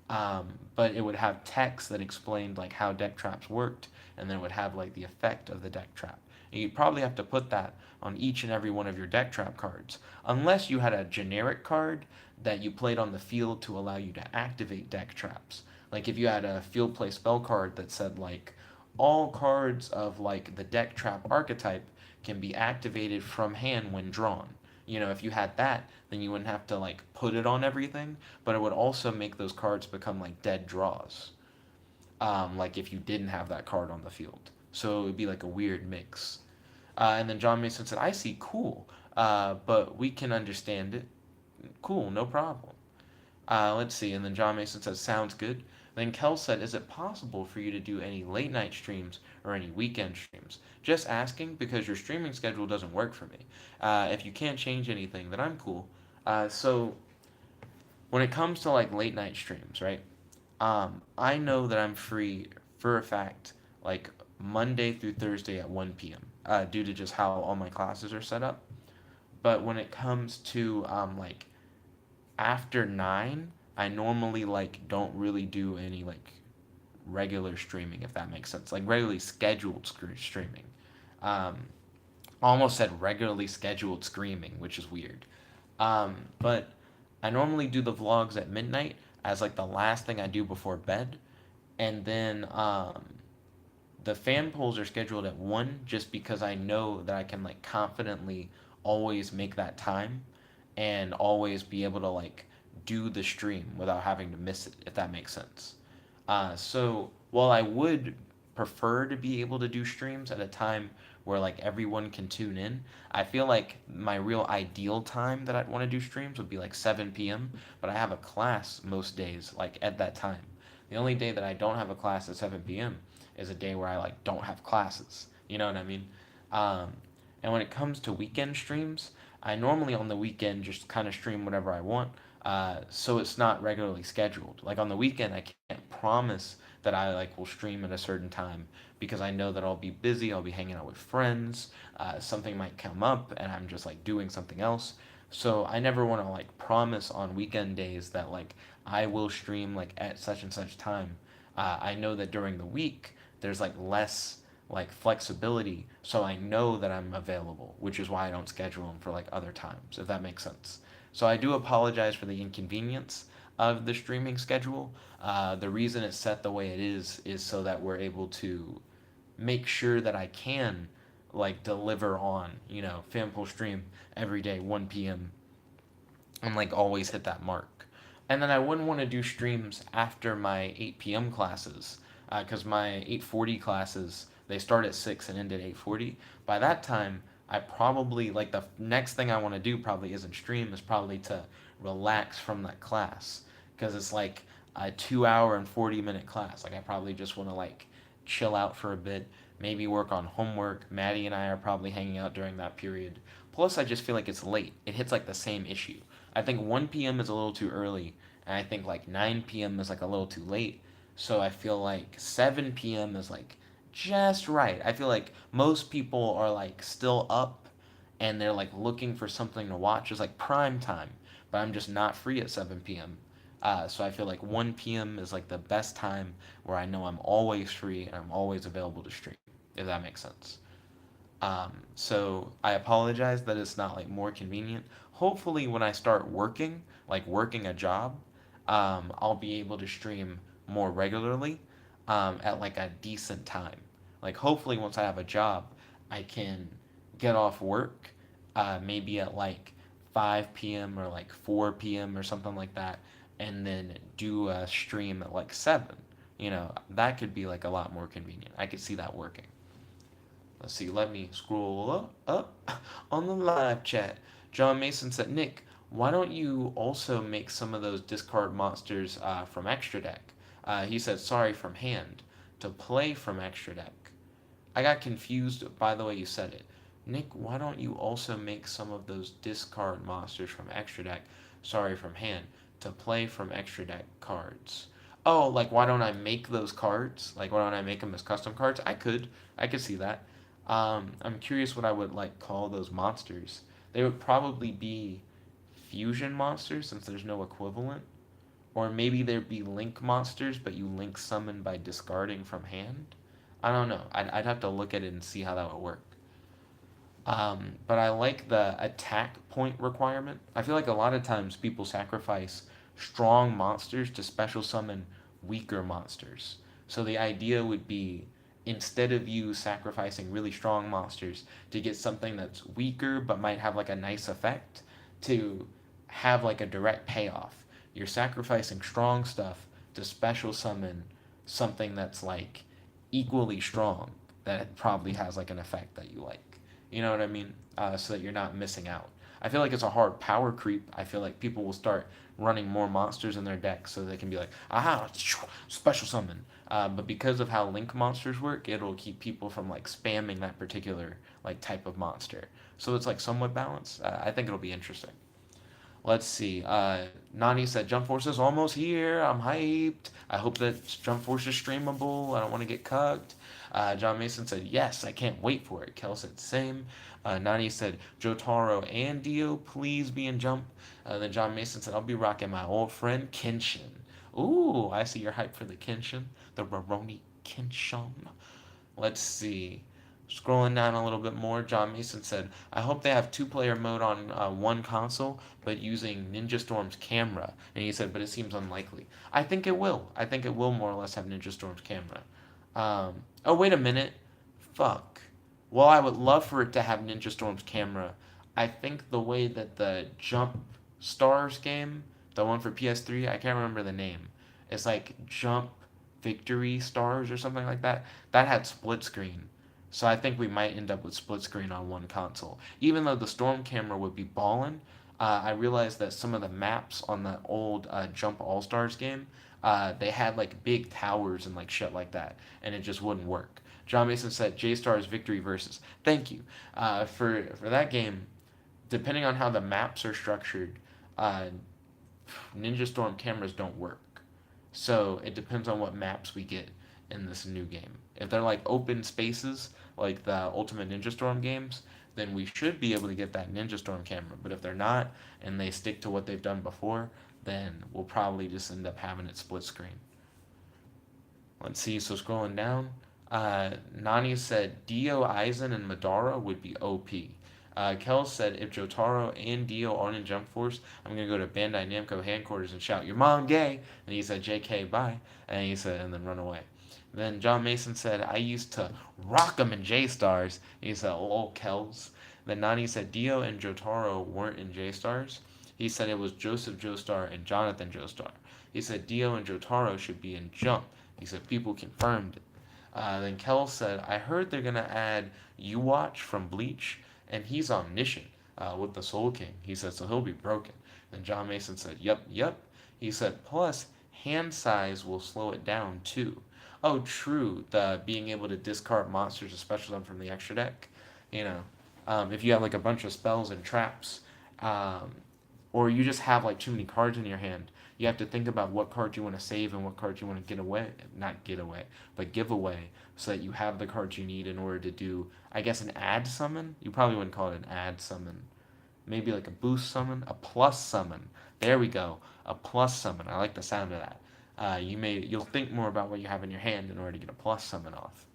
but it would have text that explained like how deck traps worked, and then it would have like the effect of the deck trap. And you'd probably have to put that on each and every one of your deck trap cards, unless you had a generic card that you played on the field to allow you to activate deck traps. Like if you had a field play spell card that said like all cards of like the deck trap archetype can be activated from hand when drawn. You know, if you had that, then you wouldn't have to like put it on everything, but it would also make those cards become like dead draws. Like if you didn't have that card on the field. So it would be like a weird mix. And then John Mason said, I see, cool, but we can understand it. Cool, no problem. Let's see. And then John Mason says, sounds good. Then Kel said, is it possible for you to do any late night streams or any weekend streams? Just asking because your streaming schedule doesn't work for me. If you can't change anything, then I'm cool. So when it comes to like late night streams, right? I know that I'm free for a fact, like Monday through Thursday at 1 p.m. Due to just how all my classes are set up. But when it comes to like after 9, I normally like don't really do any like regular streaming, if that makes sense, like regularly scheduled streaming. um Almost said regularly scheduled screaming, which is weird. But I normally do the vlogs at midnight as like the last thing I do before bed. And then the fan polls are scheduled at 1 just because I know that I can like confidently always make that time and always be able to like do the stream without having to miss it, if that makes sense. So while I would prefer to be able to do streams at a time where like everyone can tune in, I feel like my real ideal time that I'd want to do streams would be like 7 p.m. But I have a class most days like at that time. The only day that I don't have a class at 7 p.m. is a day where I like don't have classes. You know what I mean? Um, and when it comes to weekend streams, I normally on the weekend just kind of stream whatever I want. So it's not regularly scheduled. Like on the weekend, I can't promise that I like will stream at a certain time because I know that I'll be busy. I'll be hanging out with friends. Something might come up, and I'm just like doing something else. So I never want to like promise on weekend days that like I will stream like at such and such time. I know that during the week there's like less like flexibility, so I know that I'm available, which is why I don't schedule them for like other times, if that makes sense. So I do apologize for the inconvenience of the streaming schedule. The reason it's set the way it is so that we're able to make sure that I can like deliver on, you know, Fanpool stream every day 1 p.m. and like always hit that mark. And then I wouldn't want to do streams after my 8 p.m. classes because my 8:40 classes they start at 6 and end at 8:40. By that time, I probably like the next thing I want to do probably isn't stream is probably to relax from that class because it's like a 2 hour and 40 minute class. Like I probably just want to like chill out for a bit, maybe work on homework. Maddie and I are probably hanging out during that period. Plus, I just feel like it's late. It hits like the same issue. I think 1 p.m. is a little too early, and I think like 9 p.m. is like a little too late. So I feel like 7 p.m. is like just right. I feel like most people are like still up and they're like looking for something to watch. It's like prime time, but I'm just not free at 7 p.m. So I feel like 1 p.m. is like the best time where I know I'm always free and I'm always available to stream, if that makes sense. So I apologize that it's not like more convenient. Hopefully, when I start working, like working a job, I'll be able to stream more regularly at like a decent time. Like hopefully, once I have a job, I can get off work, maybe at like 5 p.m. or like 4 p.m. or something like that, and then do a stream at like 7. That could be like a lot more convenient. I could see that working. Let's see, let me scroll up on the live chat. John Mason said, Nick, why don't you also make some of those discard monsters from extra deck? He said, sorry, from hand, to play from extra deck. I got confused by the way you said it. Nick, why don't you also make some of those discard monsters from extra deck, sorry, from hand, to play from extra deck cards? Oh, like why don't I make those cards? Like why don't I make them as custom cards? I could see that. I'm curious what I would like call those monsters. They would probably be fusion monsters since there's no equivalent. Or maybe there'd be link monsters, but you link summon by discarding from hand. I don't know. I'd have to look at it and see how that would work. But I like the attack point requirement. I feel like a lot of times people sacrifice strong monsters to special summon weaker monsters. So the idea would be instead of you sacrificing really strong monsters to get something that's weaker but might have like a nice effect, to have like a direct payoff. You're sacrificing strong stuff to special summon something that's like equally strong that probably has like an effect that you like. You know what I mean? So that you're not missing out. I feel like it's a hard power creep. I feel like people will start running more monsters in their deck so they can be like, aha, special summon. But because of how link monsters work, it'll keep people from like spamming that particular like type of monster. So it's like somewhat balanced. I think it'll be interesting. Let's see. Nani said Jump Force is almost here. I'm hyped. I hope that Jump Force is streamable. I don't want to get cucked. John Mason said yes. I can't wait for it. Kel said same. Nani said Jotaro and Dio, please be in Jump. Then John Mason said I'll be rocking my old friend Kenshin. Ooh, I see you're hyped for the Kenshin, the Roroni Kenshin. Let's see. Scrolling down a little bit more, John Mason said, I hope they have two-player mode on one console, but using Ninja Storm's camera. And he said, but it seems unlikely. I think it will. I think it will more or less have Ninja Storm's camera. Oh, wait a minute. Fuck. Well, I would love for it to have Ninja Storm's camera. I think the way that the Jump Stars game, the one for PS3, I can't remember the name. It's like Jump Victory Stars or something like that. That had split screen. So I think we might end up with split screen on one console. Even though the Storm camera would be ballin', I realized that some of the maps on the old Jump All Stars game, they had like big towers and like shit like that, and it just wouldn't work. John Mason said J Stars Victory Versus. Thank you for that game. Depending on how the maps are structured, uh, Ninja Storm cameras don't work. So it depends on what maps we get in this new game. If they're like open spaces, like the Ultimate Ninja Storm games, then we should be able to get that Ninja Storm camera. But if they're not, and they stick to what they've done before, then we'll probably just end up having it split screen. Let's see, so scrolling down, Nani said Dio, Aizen, and Madara would be OP. Kel said if Jotaro and Dio aren't in Jump Force, I'm gonna go to Bandai Namco headquarters and shout, "Your mom gay!" And he said, "JK, bye." And he said, and then run away. Then John Mason said, "I used to rock 'em in J Stars." He said, "Lol, Kels." Then Nani said Dio and Jotaro weren't in J Stars. He said it was Joseph Joestar and Jonathan Joestar. He said Dio and Jotaro should be in Jump. He said people confirmed it. Then Kel said, I heard they're going to add You Watch from Bleach, and he's omniscient with the Soul King. He said, so he'll be broken. Then John Mason said, yep. He said, plus, hand size will slow it down too. Oh, true, the being able to discard monsters, especially them from the extra deck. You know, if you have like a bunch of spells and traps, um, or you just have like too many cards in your hand, you have to think about what cards you want to save and what cards you want to get away, not get away, but give away, so that you have the cards you need in order to do, I guess, an add summon. You probably wouldn't call it an add summon. Maybe like a boost summon, a plus summon. There we go, a plus summon. I like the sound of that. You'll think more about what you have in your hand in order to get a plus summon off.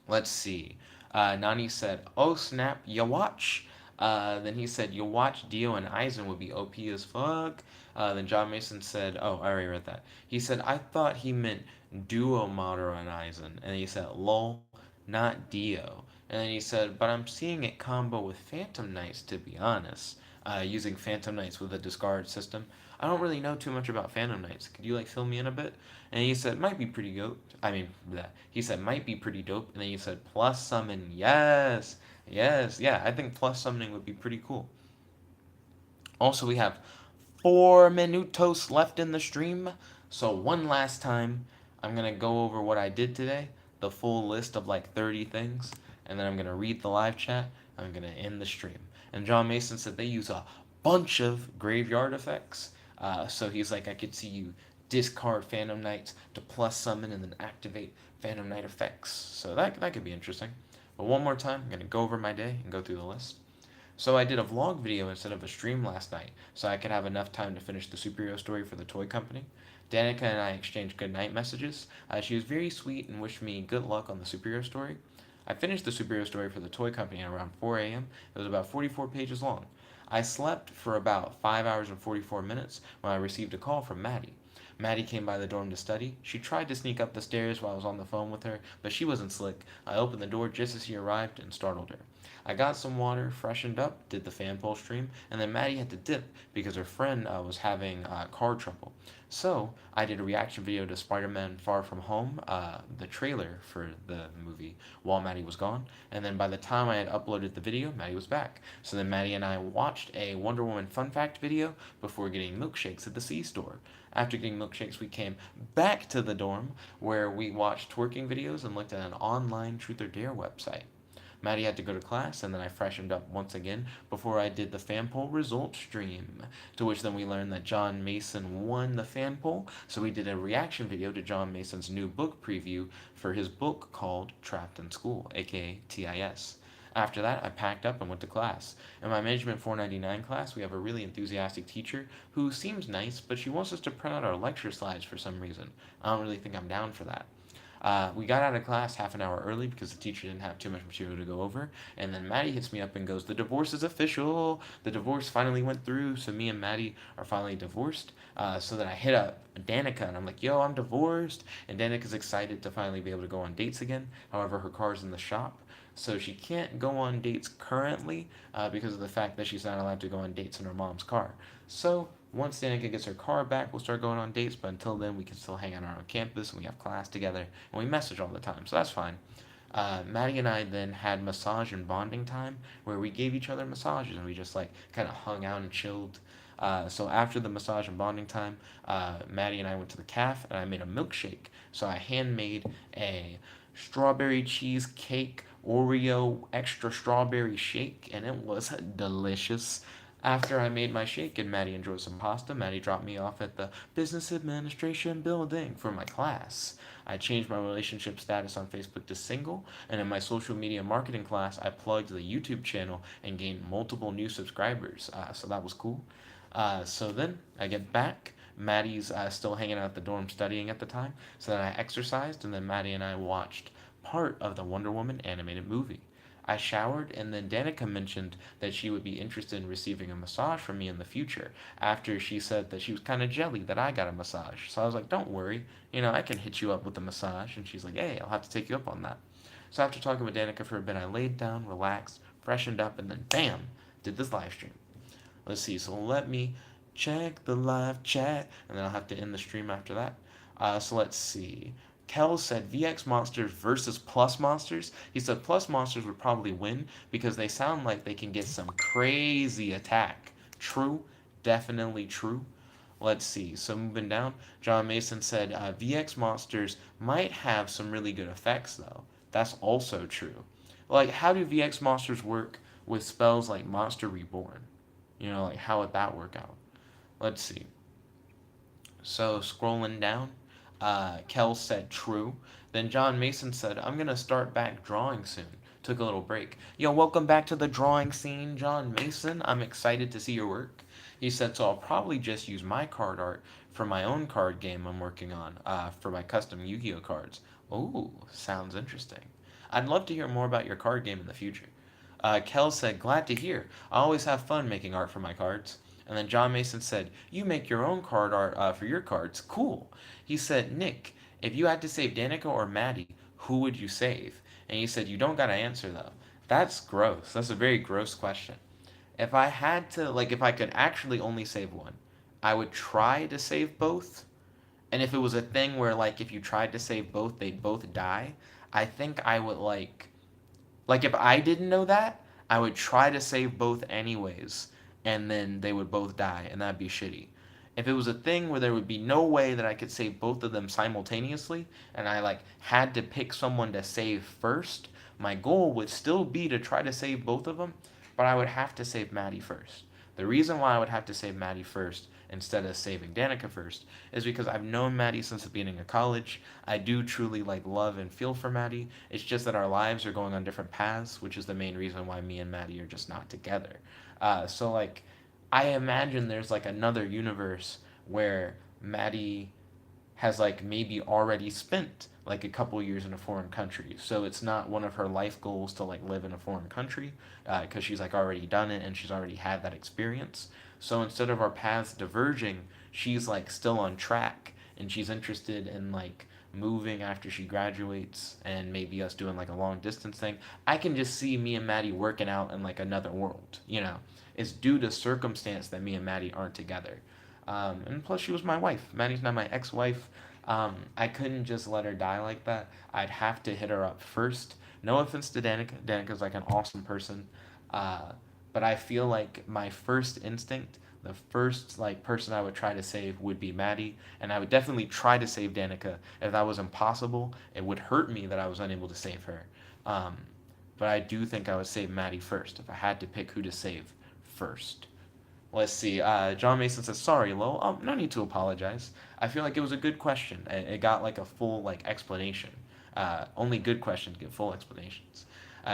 Let's see. Nani said, "Oh snap, you watch." Then he said, "You'll watch Dio and Aizen would be OP as fuck." Then John Mason said, "Oh, I already read that." He said, "I thought he meant Duo Madara and Aizen," and he said, "Lol, not Dio." And then he said, but I'm seeing it combo with Phantom Knights, to be honest. Using Phantom Knights with a discard system. I don't really know too much about Phantom Knights. Could you like fill me in a bit? And he said, might be pretty dope. I mean, bleh. He said, might be pretty dope. And then he said, plus summon. Yes. Yes. Yeah, I think plus summoning would be pretty cool. Also, we have 4 minutos left in the stream. So, one last time, I'm going to go over what I did today, the full list of like 30 things, and then I'm going to read the live chat. I'm going to end the stream. And John Mason said they use a bunch of graveyard effects. So he's like, I could see you discard Phantom Knights to plus summon and then activate Phantom Knight effects. So that could be interesting. But one more time, I'm going to go over my day and go through the list. So I did a vlog video instead of a stream last night, so I could have enough time to finish the superhero story for the toy company. Danica and I exchanged goodnight messages. She was very sweet and wished me good luck on the superhero story. I finished the superhero story for the toy company at around 4 a.m. It was about 44 pages long. I slept for about 5 hours and 44 minutes when I received a call from Madde. Madde came by the dorm to study. She tried to sneak up the stairs while I was on the phone with her, but she wasn't slick. I opened the door just as she arrived and startled her. I got some water, freshened up, did the fan pole stream, and then Madde had to dip because her friend was having car trouble. So I did a reaction video to Spider-Man Far From Home, the trailer for the movie, while Madde was gone. And then by the time I had uploaded the video, Madde was back. So then Madde and I watched a Wonder Woman fun fact video before getting milkshakes at the C-store. After getting milkshakes, we came back to the dorm where we watched twerking videos and looked at an online Truth or Dare website. Madde had to go to class, and then I freshened up once again before I did the fan poll result stream. To which then we learned that John Mason won the fan poll, so we did a reaction video to John Mason's new book preview for his book called Trapped in School, aka TIS. After that, I packed up and went to class. In my Management 499 class, we have a really enthusiastic teacher who seems nice, but she wants us to print out our lecture slides for some reason. I don't really think I'm down for that. We got out of class half an hour early because the teacher didn't have too much material to go over. And then Madde hits me up and goes, the divorce is official. The divorce finally went through. So me and Madde are finally divorced. So then I hit up Danica and I'm like, yo, I'm divorced. And Danica's excited to finally be able to go on dates again. However, her car's in the shop. So she can't go on dates currently because of the fact that she's not allowed to go on dates in her mom's car. So once Danica gets her car back, we'll start going on dates. But until then, we can still hang out on campus and we have class together and we message all the time. So that's fine. Madde and I then had massage and bonding time where we gave each other massages and we just like kind of hung out and chilled. So after the massage and bonding time, Madde and I went to the cafe and I made a milkshake. So I handmade a strawberry cheesecake Oreo extra strawberry shake, and it was delicious. After I made my shake and Madde enjoyed some pasta, Madde dropped me off at the business administration building for my class. I changed my relationship status on Facebook to single, and in my social media marketing class, I plugged the YouTube channel and gained multiple new subscribers. So that was cool. So then I get back. Madde's still hanging out at the dorm studying at the time. So then I exercised, and then Madde and I watched part of the Wonder Woman animated movie. I showered, and then Danica mentioned that she would be interested in receiving a massage from me in the future after she said that she was kind of jelly that I got a massage. So I was like, don't worry, I can hit you up with a massage. And she's like, hey, I'll have to take you up on that. So after talking with Danica for a bit, I laid down, relaxed, freshened up, and then bam, did this live stream. Let's see, so let me check the live chat, and then I'll have to end the stream after that. So let's see. Kel said VX monsters versus plus monsters. He said plus monsters would probably win because they sound like they can get some crazy attack. True, definitely true. Let's see. So moving down, John Mason said VX monsters might have some really good effects though. That's also true. Like how do VX monsters work with spells like Monster Reborn? Like how would that work out? Let's see. So scrolling down, Kel said true. Then John Mason said, I'm going to start back drawing soon. Took a little break. Yo, welcome back to the drawing scene, John Mason. I'm excited to see your work. He said, so I'll probably just use my card art for my own card game I'm working on for my custom Yu-Gi-Oh cards. Oh, sounds interesting. I'd love to hear more about your card game in the future. Kel said, glad to hear. I always have fun making art for my cards. And then John Mason said, you make your own card art for your cards. Cool. He said, Nick, if you had to save Danica or Madde, who would you save? And he said, you don't gotta answer though. That's gross. That's a very gross question. If I had to, like, if I could actually only save one, I would try to save both. And if it was a thing where, like, if you tried to save both, they'd both die, I think I would, like, if I didn't know that, I would try to save both anyways, and then they would both die, and that'd be shitty. If it was a thing where there would be no way that I could save both of them simultaneously, and I like had to pick someone to save first, my goal would still be to try to save both of them, but I would have to save Madde first. The reason why I would have to save Madde first instead of saving Danica first is because I've known Madde since the beginning of college. I do truly like love and feel for Madde. It's just that our lives are going on different paths, which is the main reason why me and Madde are just not together. So like, I imagine there's like another universe where Madde has like maybe already spent like a couple years in a foreign country. So it's not one of her life goals to like live in a foreign country because she's like already done it and she's already had that experience. So instead of our paths diverging, she's like still on track and she's interested in like moving after she graduates and maybe us doing like a long distance thing. I can just see me and Madde working out in like another world, you know. It's due to circumstance that me and Madde aren't together. And plus, she was my wife. Maddie's not my ex-wife. I couldn't just let her die like that. I'd have to hit her up first. No offense to Danica. Danica's like an awesome person. Uh, but I feel like my first instinct, the first like person I would try to save would be Madde, and I would definitely try to save Danica. If that was impossible, it would hurt me that I was unable to save her. Um, but I do think I would save Madde first if I had to pick who to save first. Let's see. John Mason says, "Sorry, Lowell. No need to apologize. I feel like it was a good question. It got like a full like explanation. Only good questions get full explanations."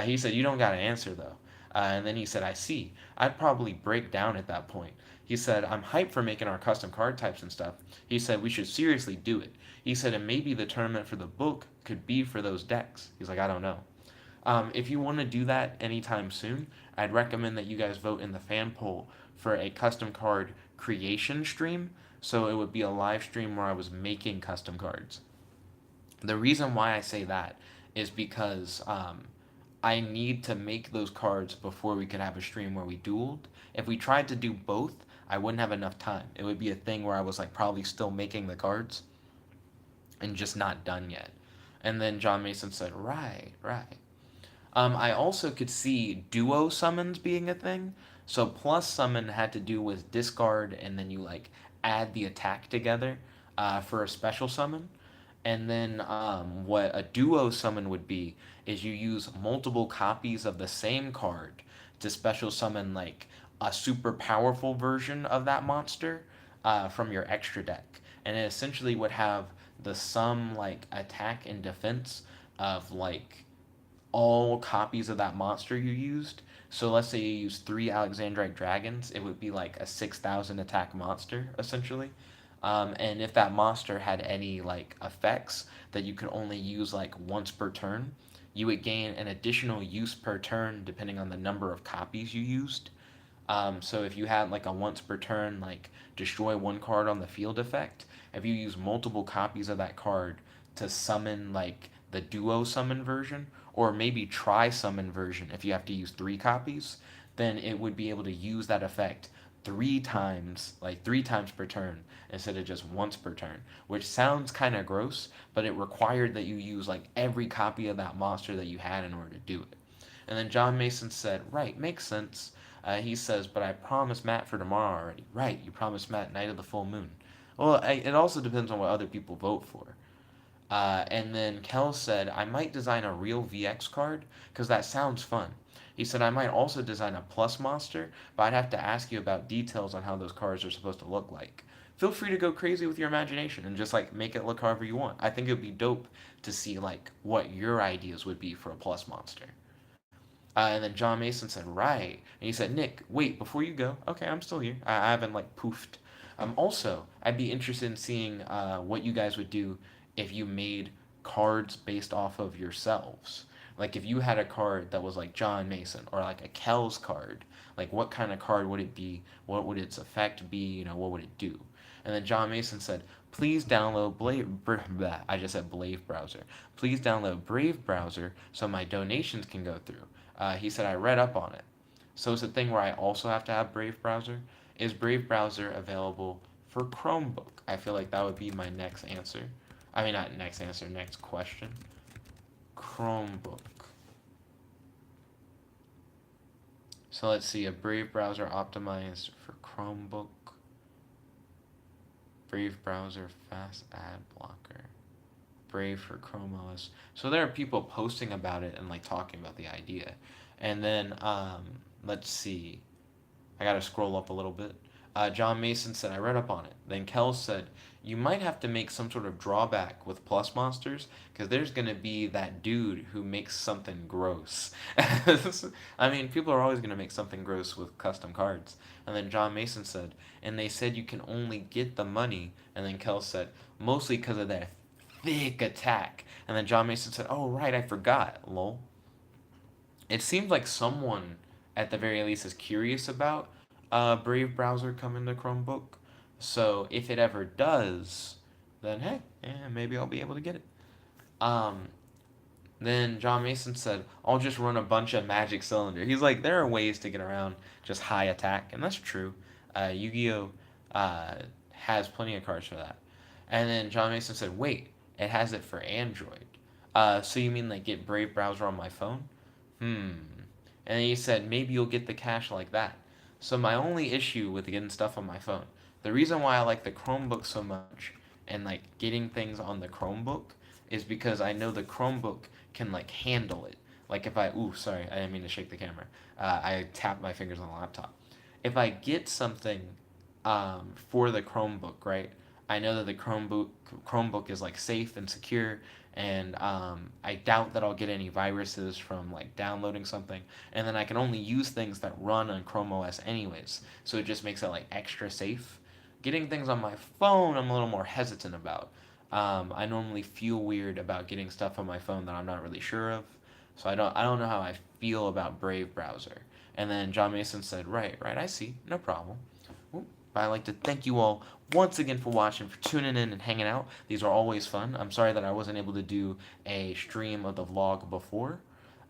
He said, "You don't got to answer though." And then he said, "I see. I'd probably break down at that point." He said, "I'm hyped for making our custom card types and stuff." He said, "We should seriously do it." He said, "And maybe the tournament for the book could be for those decks." He's like, "I don't know." If you want to do that anytime soon, I'd recommend that you guys vote in the fan poll for a custom card creation stream. So it would be a live stream where I was making custom cards. The reason why I say that is because I need to make those cards before we could have a stream where we dueled. If we tried to do both, I wouldn't have enough time. It would be a thing where I was like probably still making the cards and just not done yet. And then John Mason said, "Right, right." I also could see duo summons being a thing. So plus summon had to do with discard and then you like add the attack together for a special summon. And then what a duo summon would be is you use multiple copies of the same card to special summon like a super powerful version of that monster from your extra deck. And it essentially would have the sum like attack and defense of like all copies of that monster you used. So let's say you use three Alexandrite dragons, it would be like a 6,000 attack monster essentially. And if that monster had any like effects that you could only use like once per turn, you would gain an additional use per turn depending on the number of copies you used. So if you had like a once per turn, like destroy one card on the field effect, if you use multiple copies of that card to summon like the duo summon version, or maybe try summon version if you have to use three copies, then it would be able to use that effect three times, like three times per turn instead of just once per turn, which sounds kind of gross, but it required that you use like every copy of that monster that you had in order to do it. And then John Mason said, "Right, makes sense." He says, "But I promised Matt for tomorrow already." Right, you promised Matt Night of the Full Moon. Well, it also depends on what other people vote for. And then Kel said, "I might design a real VX card because that sounds fun." He said, "I might also design a plus monster, but I'd have to ask you about details on how those cards are supposed to look like." Feel free to go crazy with your imagination and just like make it look however you want. I think it would be dope to see like what your ideas would be for a plus monster. And then John Mason said, "Right." And he said, "Nick, wait, before you go." Okay, I'm still here. I haven't like poofed. Also, I'd be interested in seeing what you guys would do if you made cards based off of yourselves. Like if you had a card that was like John Mason or like a Kells card, like what kind of card would it be? What would its effect be? You know, what would it do? And then John Mason said, Please download I just said Brave browser. Please download Brave browser so my donations can go through. He said I read up on it. So it's a thing where I also have to have Brave browser. Is Brave browser available for Chromebook? I feel like that would be my next answer. I mean, not next answer, next question. Chromebook. So let's see, a Brave browser optimized for Chromebook. Brave browser fast ad blocker. Brave for Chrome OS. So there are people posting about it and like talking about the idea. And then let's see. I gotta scroll up a little bit. John Mason said, I read up on it. Then Kel said, you might have to make some sort of drawback with Plus Monsters because there's going to be that dude who makes something gross. I mean, people are always going to make something gross with custom cards. And then John Mason said, and they said you can only get the money. And then Kel said, mostly because of their thick attack. And then John Mason said, oh, right, I forgot, lol. It seems like someone, at the very least, is curious about Brave browser coming to Chromebook. So if it ever does, then hey, yeah, maybe I'll be able to get it. Um, then John Mason said, I'll just run a bunch of Magic Cylinder. He's like, there are ways to get around just high attack, and that's true. Yu-Gi-Oh! Has plenty of cards for that. And then John Mason said, wait, it has it for Android. So you mean like get Brave browser on my phone? Hmm. And he said, maybe you'll get the cache like that. So my only issue with getting stuff on my phone, the reason why I like the Chromebook so much and like getting things on the Chromebook is because I know the Chromebook can like handle it. Like if I, ooh, sorry, I didn't mean to shake the camera. I tapped my fingers on the laptop. If I get something for the Chromebook, right? I know that the Chromebook is like safe and secure, and I doubt that I'll get any viruses from like downloading something. And then I can only use things that run on Chrome OS anyways, so it just makes it like extra safe. Getting things on my phone, I'm a little more hesitant about. I normally feel weird about getting stuff on my phone that I'm not really sure of, so I don't know how I feel about Brave browser. And then John Mason said, right, right, I see, no problem. But I'd like to thank you all once again for watching, for tuning in and hanging out. These are always fun. I'm sorry that I wasn't able to do a stream of the vlog before,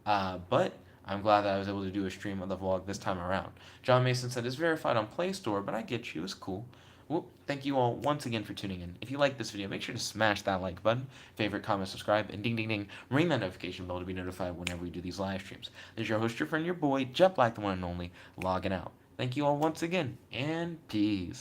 but I'm glad that I was able to do a stream of the vlog this time around. John Mason said it's verified on Play Store, but I get you. It's cool. Well, thank you all once again for tuning in. If you like this video, make sure to smash that like button, favorite, comment, subscribe, and ding ding ding, ring that notification bell to be notified whenever we do these live streams. This is your host, your friend, your boy, Jet Black, the one and only, logging out. Thank you all once again, and peace.